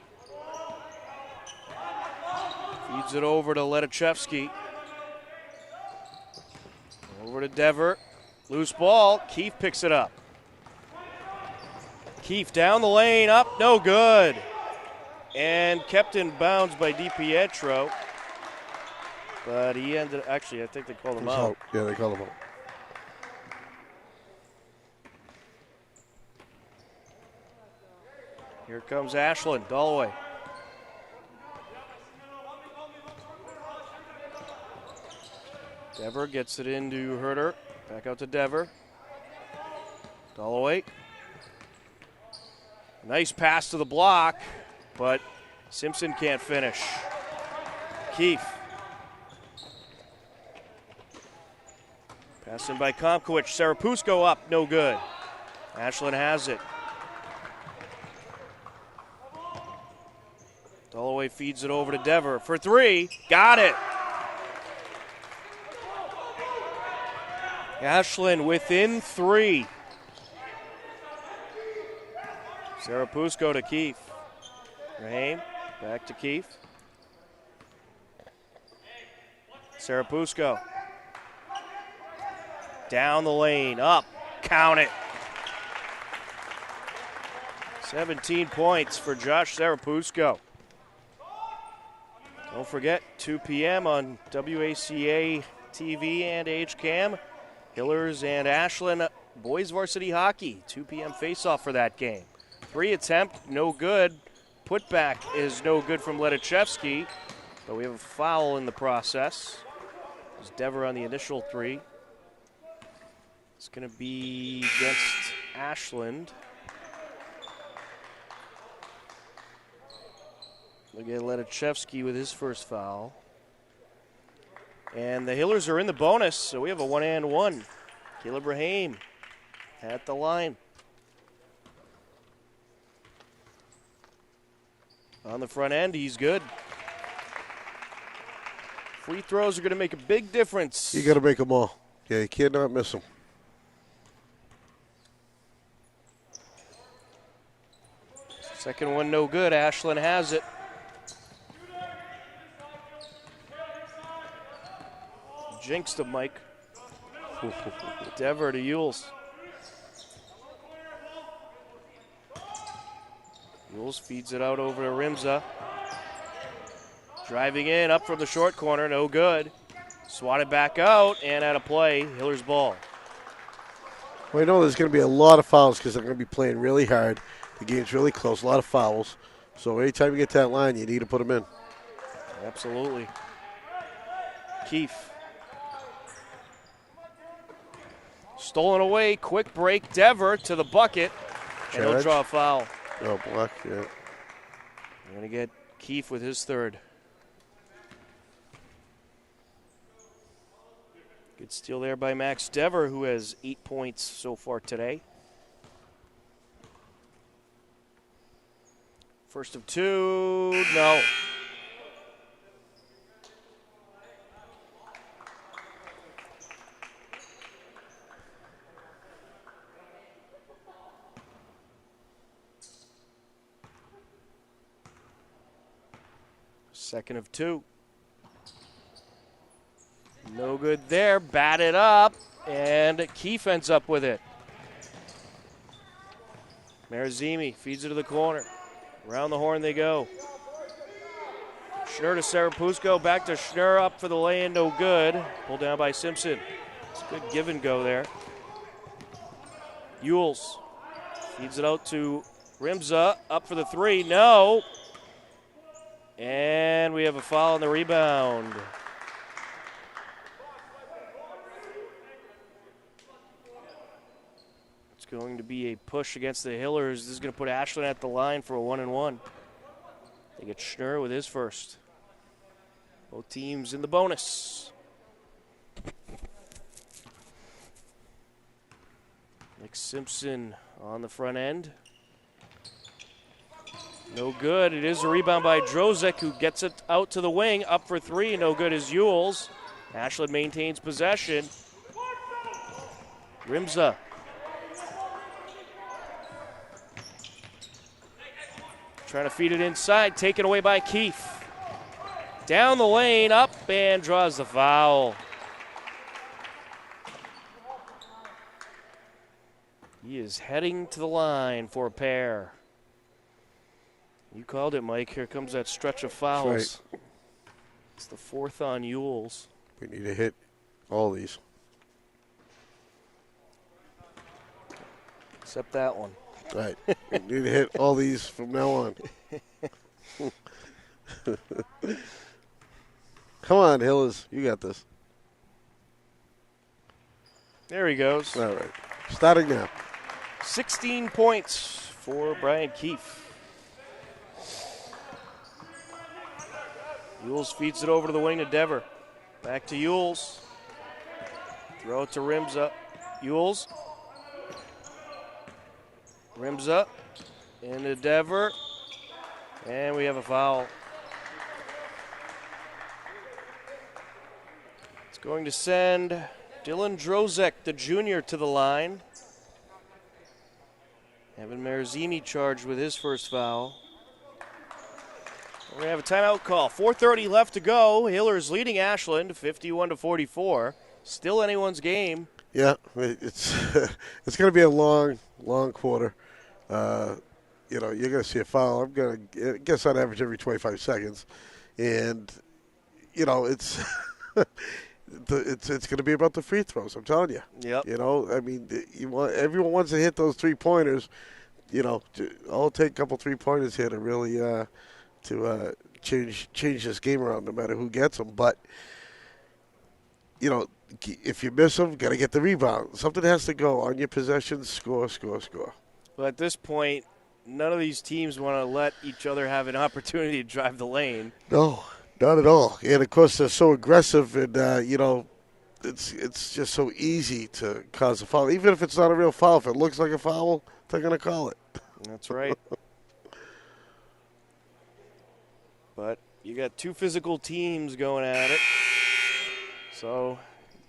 feeds it over to Ledachevsky. Over to Dever. Loose ball. Keefe picks it up. Keefe down the lane, up, no good. And kept in bounds by DiPietro. But he ended, actually, I think they called him out. Yeah, they called him out. Here comes Ashland, Dalloway. Dever gets it into Herter. Back out to Dever. Dalloway. Nice pass to the block, but Simpson can't finish. Keefe. Pass in by Komkowicz. Serapusco up, no good. Ashland has it. Dalloway feeds it over to Dever for three. Got it. Ashland within three. Serapusco to Keefe. Rahim back to Keefe. Serapusco. Down the lane, up, count it. 17 points for Josh Serapusco. Don't forget, 2 p.m. on WACA TV and HCAM. Hillers and Ashland boys varsity hockey. 2 p.m. face-off for that game. 3 attempt, no good. Putback is no good from Ledichevsky, but we have a foul in the process. There's Dever on the initial 3. It's going to be against Ashland. Look at Ledichevsky with his first foul. And the Hillers are in the bonus, so we have a 1-and-1. Caleb Rahame at the line. On the front end, he's good. Free throws are going to make a big difference. You got to make them all. Yeah, you cannot miss them. Second one no good. Ashland has it. Jinxed him, Mike. Dever to Yules. Yules feeds it out over to Rimza. Driving in, up from the short corner, no good. Swatted back out, and out of play, Hiller's ball. Well, I know there's going to be a lot of fouls because they're going to be playing really hard. The game's really close, a lot of fouls. So anytime you get to that line, you need to put them in. Absolutely. Keefe. Stolen away, quick break, Dever to the bucket, and he'll draw a foul. No block, yeah. We're going to get Keefe with his third. Good steal there by Max Dever, who has 8 points so far today. First of 2, no. Second of 2. No good there. Batted up, and Keefe ends up with it. Marazimi feeds it to the corner. Around the horn they go. Schnur to Serapusco. Back to Schnur. Up for the lay-in. No good. Pulled down by Simpson. It's a good give and go there. Yules feeds it out to Rimza. Up for the 3. No. And we have a foul on the rebound. It's going to be a push against the Hillers. This is going to put Ashland at the line for a 1-and-1. They get Schnur with his first. Both teams in the bonus. Nick Simpson on the front end. No good. It is a rebound by Drozek, who gets it out to the wing. Up for 3. No good is Yules. Ashland maintains possession. Rimza. Trying to feed it inside. Taken away by Keefe. Down the lane. Up and draws the foul. He is heading to the line for a pair. You called it, Mike. Here comes that stretch of fouls. That's right. It's the 4th on Yules. We need to hit all these. Except that one. Right. We need to hit all these from now on. Come on, Hillers. You got this. There he goes. All right. Starting now. 16 points for Brian Keefe. Yules feeds it over to the wing to Dever. Back to Yules. Throw it to Rimza. Yules. Rimza. Into Dever. And we have a foul. It's going to send Dylan Drozek, the junior, to the line. Evan Marazimi charged with his first foul. We're going to have a timeout call. 4:30 left to go. Hillers leading Ashland 51-44. Still anyone's game. Yeah, it's it's going to be a long quarter. You're going to see a foul. I'm going to guess on average every 25 seconds. And, you know, it's it's going to be about the free throws. I'm telling you. Yep. You know, I mean, everyone wants to hit those 3-pointers. You know, I'll take a couple 3-pointers here to really change this game around, no matter who gets them. But you know, if you miss them, got to get the rebound. Something has to go on your possessions. Score. Well, at this point, none of these teams want to let each other have an opportunity to drive the lane. No, not at all. And of course, they're so aggressive, and you know, it's just so easy to cause a foul. Even if it's not a real foul, if it looks like a foul, they're going to call it. That's right. But you got two physical teams going at it. So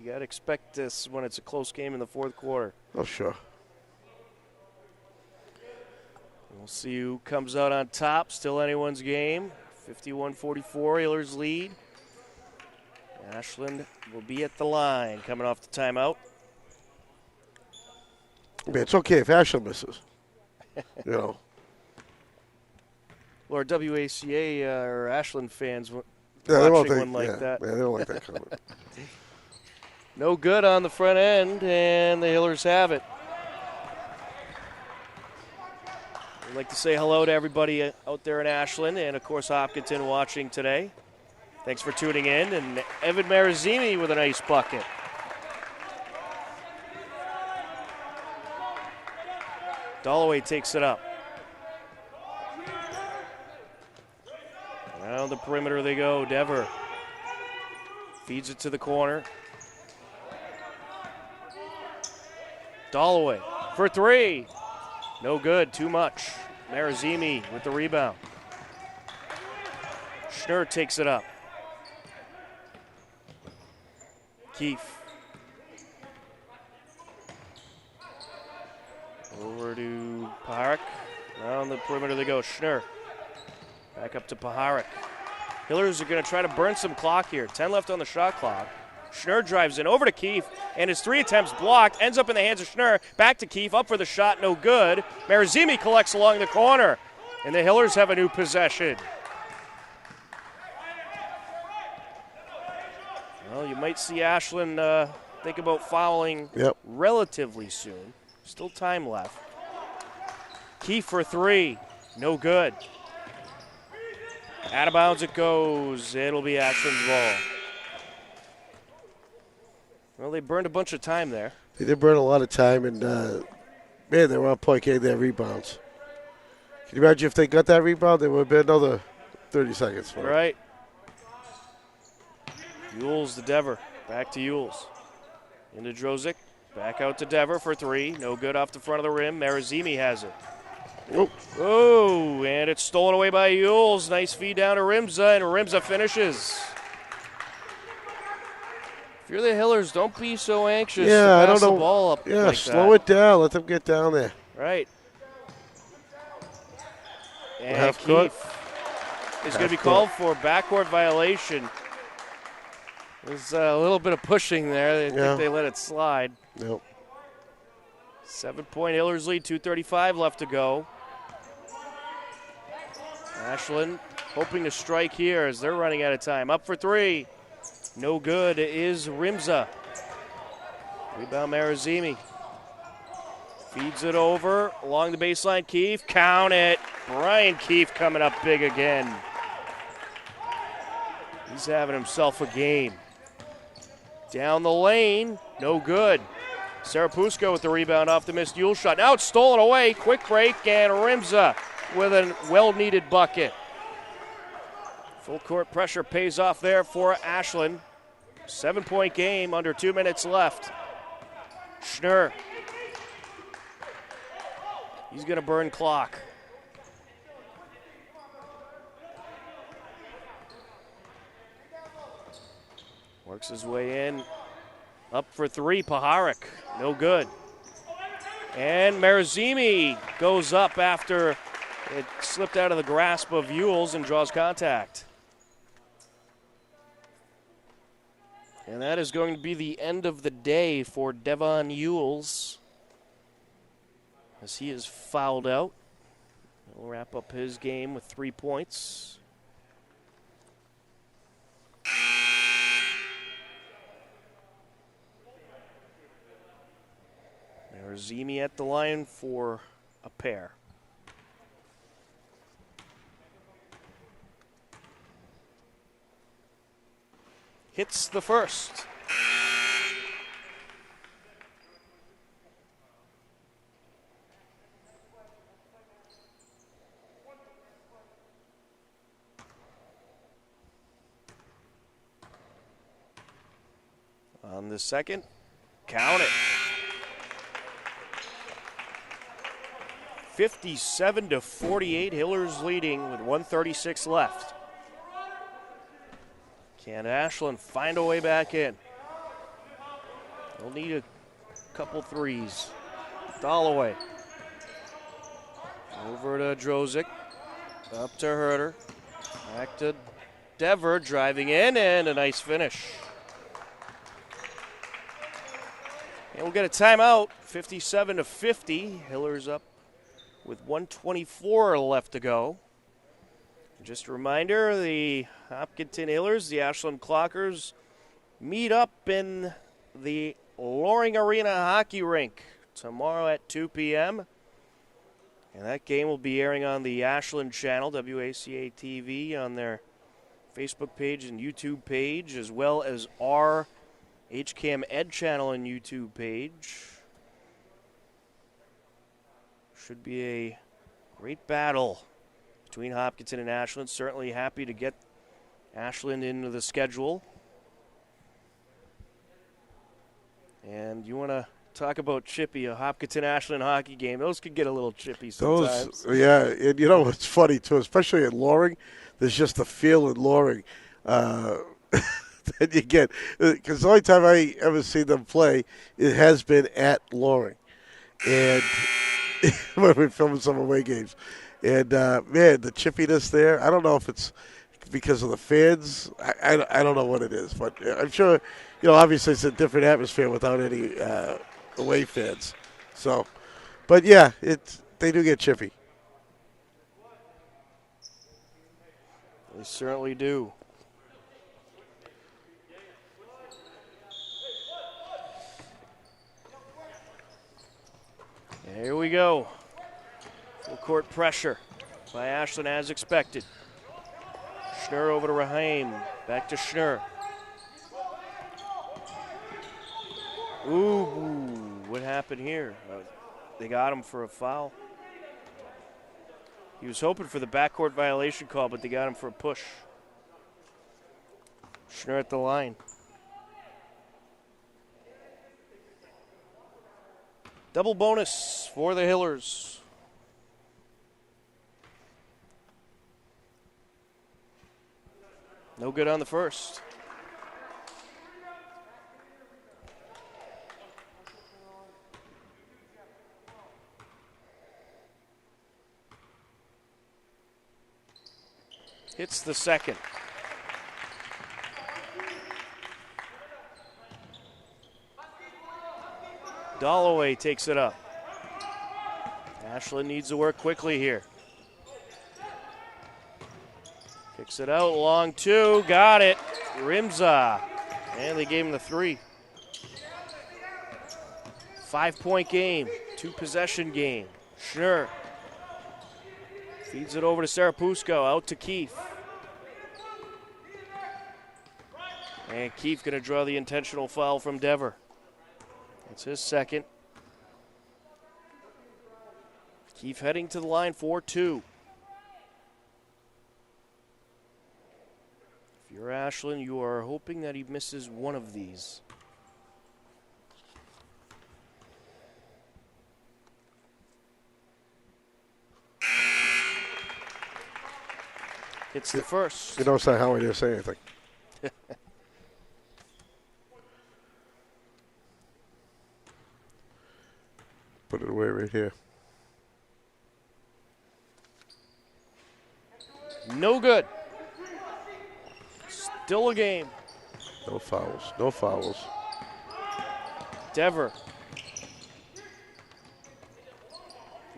you got to expect this when it's a close game in the fourth quarter. Oh, sure. We'll see who comes out on top. Still anyone's game. 51-44, Hillers lead. Ashland will be at the line coming off the timeout. I mean, it's okay if Ashland misses. You know. Well, our WACA or Ashland fans They watching one like that. Yeah, they don't like that comment. No good on the front end, and the Hillers have it. I'd like to say hello to everybody out there in Ashland and, of course, Hopkinton watching today. Thanks for tuning in. And Evan Marazimi with a nice bucket. Dalloway takes it up. Around the perimeter they go. Dever feeds it to the corner. Dalloway for three. No good, too much. Marazimi with the rebound. Schnurr takes it up. Keefe. Over to Paharik. Around the perimeter they go. Schnurr. Back up to Paharik. Hillers are going to try to burn some clock here. 10 left on the shot clock. Schnurr drives in over to Keefe, and his 3 attempts blocked. Ends up in the hands of Schnurr. Back to Keefe, up for the shot, no good. Marazimi collects along the corner, and the Hillers have a new possession. Well, you might see Ashland think about fouling relatively soon. Still time left. Keefe for 3, no good. Out of bounds it goes. It'll be Ashland's ball. Well, they burned a bunch of time there. They did burn a lot of time, and, man, they were on point getting their rebounds. Can you imagine if they got that rebound, there would have been another 30 seconds. Right. Yules to Dever. Back to Yules. Into Drozic. Back out to Dever for 3. No good off the front of the rim. Marazimi has it. Oh, and it's stolen away by Yules. Nice feed down to Rimza, and Rimza finishes. If you're the Hillers, don't be so anxious to pass the ball up like slow it down. Let them get down there. Right. And Keefe is going to be called for backcourt violation. There's a little bit of pushing there. I think they let it slide. Nope. 7-point Hillers lead, 2:35 left to go. Ashland hoping to strike here as they're running out of time. Up for 3. No good is Rimza. Rebound Marazimi. Feeds it over along the baseline. Keefe, count it. Brian Keefe coming up big again. He's having himself a game. Down the lane, no good. Sarapusko with the rebound off the missed Yule shot. Now it's stolen away. Quick break, and Rimza with a well-needed bucket. Full court pressure pays off there for Ashland. 7-point game, under 2 minutes left. Schnurr. He's going to burn clock. Works his way in. Up for 3, Paharik. No good. And Marazimi goes up after it slipped out of the grasp of Yules and draws contact. And that is going to be the end of the day for Devon Yules, as he is fouled out. He'll wrap up his game with 3 points. Arzimi at the line for a pair. Hits the first. On the second, count it. 57-48, Hillers leading with 1:36 left. Can Ashland find a way back in? They'll need a couple threes. Dalloway. Over to Drozic. Up to Herter. Back to Dever, driving in, and a nice finish. And we'll get a timeout, 57-50. Hillers up with 1:24 left to go. Just a reminder, the Hopkinton Hillers, the Ashland Clockers, meet up in the Loring Arena hockey rink tomorrow at 2 p.m. And that game will be airing on the Ashland channel, WACA-TV, on their Facebook page and YouTube page, as well as our HCAM Ed channel and YouTube page. Should be a great battle between Hopkinton and Ashland. Certainly happy to get Ashland into the schedule. And you want to talk about chippy, a Hopkinton-Ashland hockey game. Those could get a little chippy sometimes. Yeah, and you know what's funny, too, especially in Loring, there's just a feel in Loring that you get. Because the only time I ever see them play, it has been at Loring. And when we're filming some away games. And, man, the chippiness there, I don't know if it's because of the fans. I don't know what it is. But I'm sure, obviously it's a different atmosphere without any away fans. So, but, yeah, they do get chippy. They certainly do. Here we go. Full court pressure by Ashland as expected. Schnurr over to Raheim. Back to Schnurr. Ooh, what happened here? They got him for a foul. He was hoping for the backcourt violation call, but they got him for a push. Schnurr at the line. Double bonus for the Hillers. No good on the first. Hits the second. Dalloway takes it up. Ashland needs to work quickly here. Kicks it out, long two, got it. Rimza, and they gave him the three. 5-point game, 2-possession game. Schnurr feeds it over to Sarapusko, out to Keefe. And Keefe going to draw the intentional foul from Dever. It's his second. Keefe heading to the line for 2. If you're Ashland, you are hoping that he misses one of these. Hits the first. You notice how I didn't say anything. Put it away right here. No good. Still a game. No fouls. No fouls. Dever.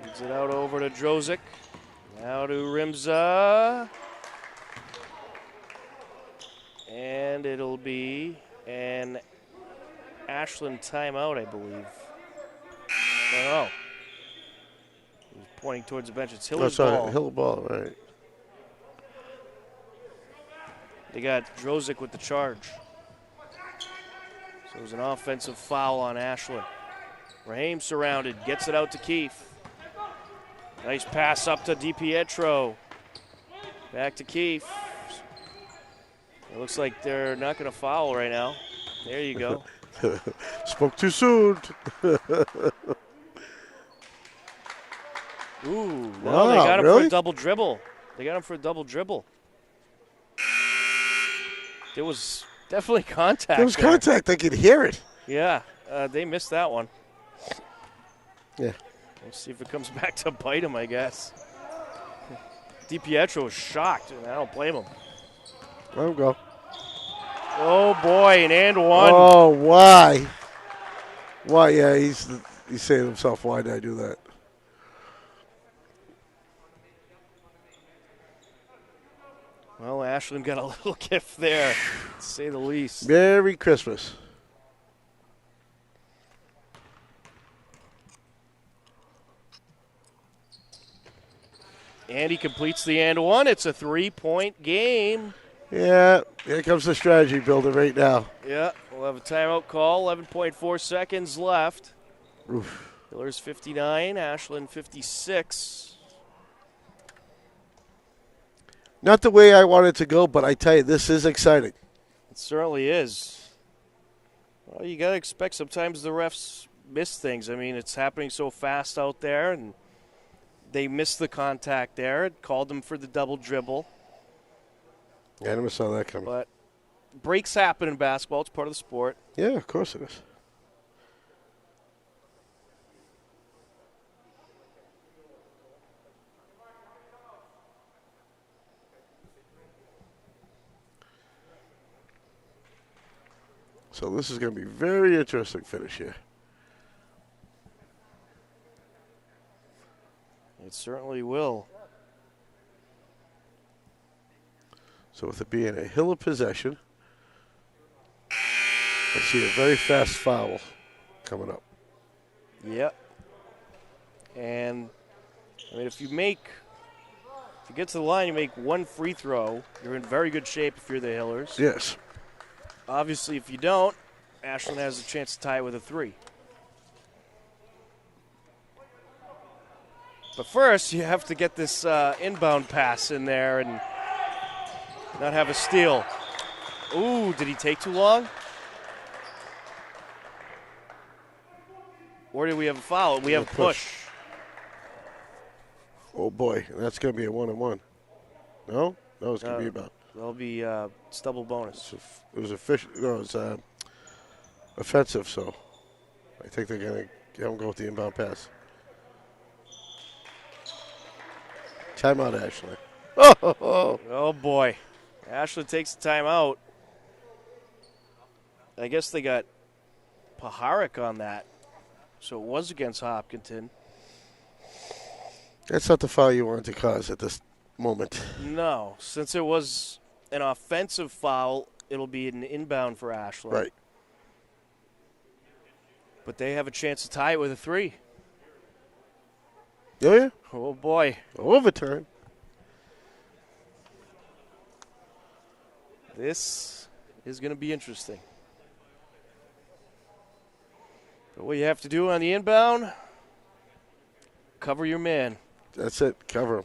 Feeds it out over to Drozic. Now to Rimza. And it'll be an Ashland timeout, I believe. Oh. He's pointing towards the bench. It's Oh, Hiller's sorry, ball. Hill ball, right. They got Drozik with the charge. So it was an offensive foul on Ashland. Raheem surrounded, gets it out to Keefe. Nice pass up to DiPietro. Back to Keefe. It looks like they're not going to foul right now. There you go. Spoke too soon. Ooh, no, Wow, they got him for really? a double dribble. They got him for a double dribble. There was definitely contact. There was there. contact. I could hear it. Yeah, they missed that one. Yeah. We'll see if it comes back to bite him, I guess. DiPietro was shocked, and I don't blame him. Let him go. Oh, boy, and one. Oh, why? Why, yeah, he's saying to himself, why did I do that? Well, Ashland got a little gift there, to say the least. Merry Christmas. And he completes the and one. It's a 3-point game. Yeah, here comes the strategy builder right now. Yeah, we'll have a timeout call. 11.4 seconds left. Oof. Hillers 59, Ashland 56. Not the way I wanted to go, but I tell you, this is exciting. It certainly is. Well, you got to expect sometimes the refs miss things. I mean, it's happening so fast out there, and they missed the contact there. It called them for the double dribble. Yeah, I never saw that coming. But breaks happen in basketball. It's part of the sport. Yeah, of course it is. So this is going to be very interesting finish here. It certainly will. So with it being a Hiller possession, I see a very fast foul coming up. Yep. And, I mean, if you get to the line, you make one free throw, you're in very good shape if you're the Hillers. Yes. Obviously, if you don't, Ashland has a chance to tie it with a 3. But first, you have to get this inbound pass in there and not have a steal. Ooh, did he take too long? Or did we have a foul? We have a push. Oh, boy. That's going to be a 1-on-1. No? No, it's going to be about. That'll be it's double bonus. It was offensive, so I think they're going to have him go with the inbound pass. Timeout, Ashland. Oh, boy. Ashland takes the timeout. I guess they got Paharik on that, so it was against Hopkinton. That's not the foul you wanted to cause at this moment. No, since it was an offensive foul, it'll be an inbound for Ashland. Right. But they have a chance to tie it with a 3. Oh, yeah? Oh, boy. Overturn. This is going to be interesting. But what you have to do on the inbound, cover your man. That's it. Cover him.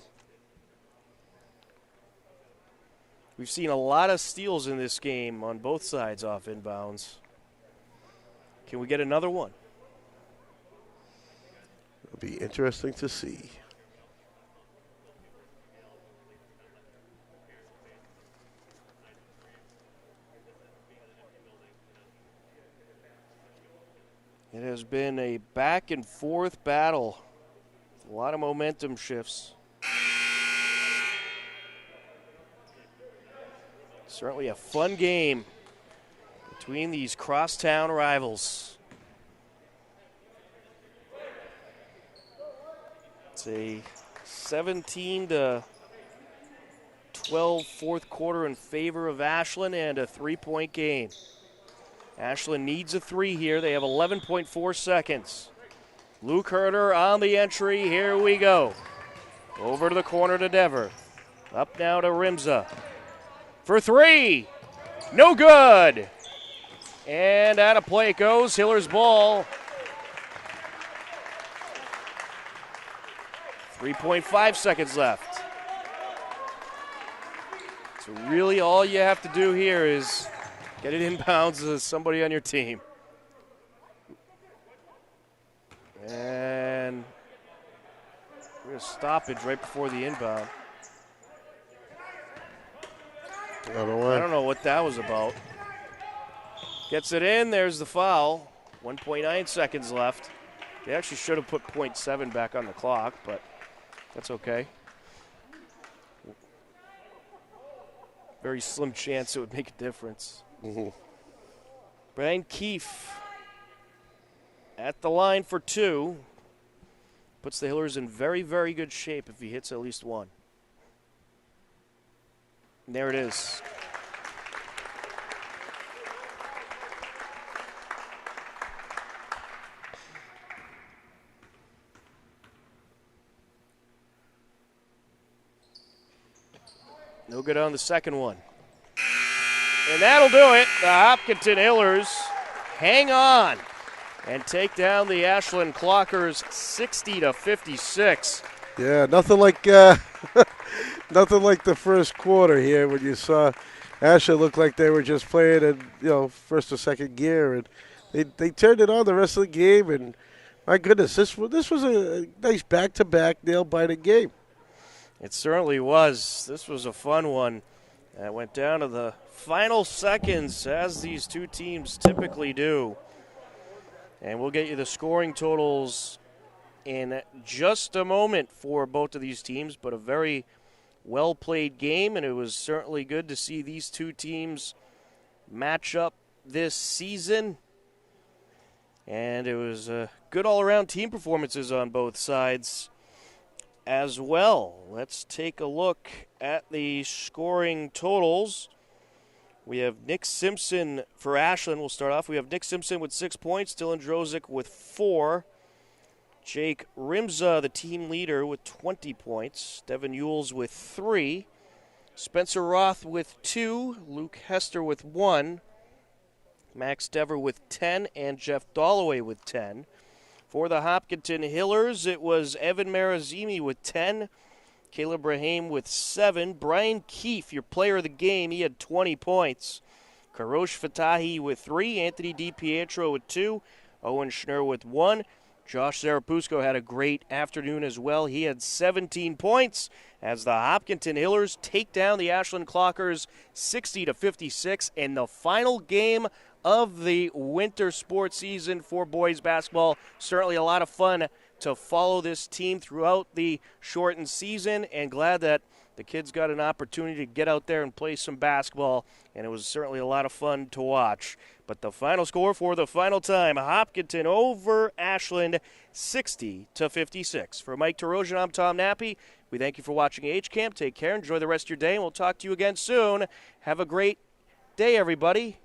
We've seen a lot of steals in this game on both sides off inbounds. Can we get another one? It'll be interesting to see. It has been a back and forth battle. A lot of momentum shifts. Certainly a fun game between these crosstown rivals. It's a 17-12 fourth quarter in favor of Ashland and a 3-point game. Ashland needs a 3 here. They have 11.4 seconds. Luke Herter on the entry. Here we go. Over to the corner to Dever. Up now to Rimza. For three. No good. And out of play it goes. Hiller's ball. 3.5 seconds left. So really all you have to do here is get it inbounds to somebody on your team. And we're going to stoppage right before the inbound. I don't know what that was about. Gets it in. There's the foul. 1.9 seconds left. They actually should have put 0.7 back on the clock, but that's okay. Very slim chance it would make a difference. Brian Keefe at the line for two. Puts the Hillers in very, very good shape if he hits at least one. And there it is. No good on the second one. And that'll do it. The Hopkinton Hillers hang on and take down the Ashland Clockers 60-56. Yeah, nothing like nothing like the first quarter here when you saw Ashland look like they were just playing in first or second gear, and they turned it on the rest of the game. And my goodness, this was a nice back-to-back nail-biting game. It certainly was. This was a fun one. That went down to the final seconds, as these two teams typically do. And we'll get you the scoring totals in just a moment for both of these teams, but a very well-played game, and it was certainly good to see these two teams match up this season. And it was good all-around team performances on both sides as well. Let's take a look at the scoring totals. We have Nick Simpson for Ashland. We'll start off. We have Nick Simpson with 6 points, Dylan Drozik with 4, Jake Rimza, the team leader, with 20 points, Devin Yules with 3, Spencer Roth with 2, Luke Hester with 1, Max Dever with 10, and Jeff Dolloway with 10. For the Hopkinton Hillers, it was Evan Marazimi with 10, Caleb Rahim with 7, Brian Keefe, your player of the game, he had 20 points, Karosh Fatahi with 3, Anthony DiPietro with 2, Owen Schnur with 1, Josh Zarapusco had a great afternoon as well. He had 17 points as the Hopkinton Hillers take down the Ashland Clockers 60-56 in the final game of the winter sports season for boys basketball. Certainly a lot of fun to follow this team throughout the shortened season, and glad that the kids got an opportunity to get out there and play some basketball, and it was certainly a lot of fun to watch. But the final score for the final time, Hopkinton over Ashland 60-56. For Mike Terosian, I'm Tom Nappy. We thank you for watching H-Camp. Take care. Enjoy the rest of your day, and we'll talk to you again soon. Have a great day, everybody.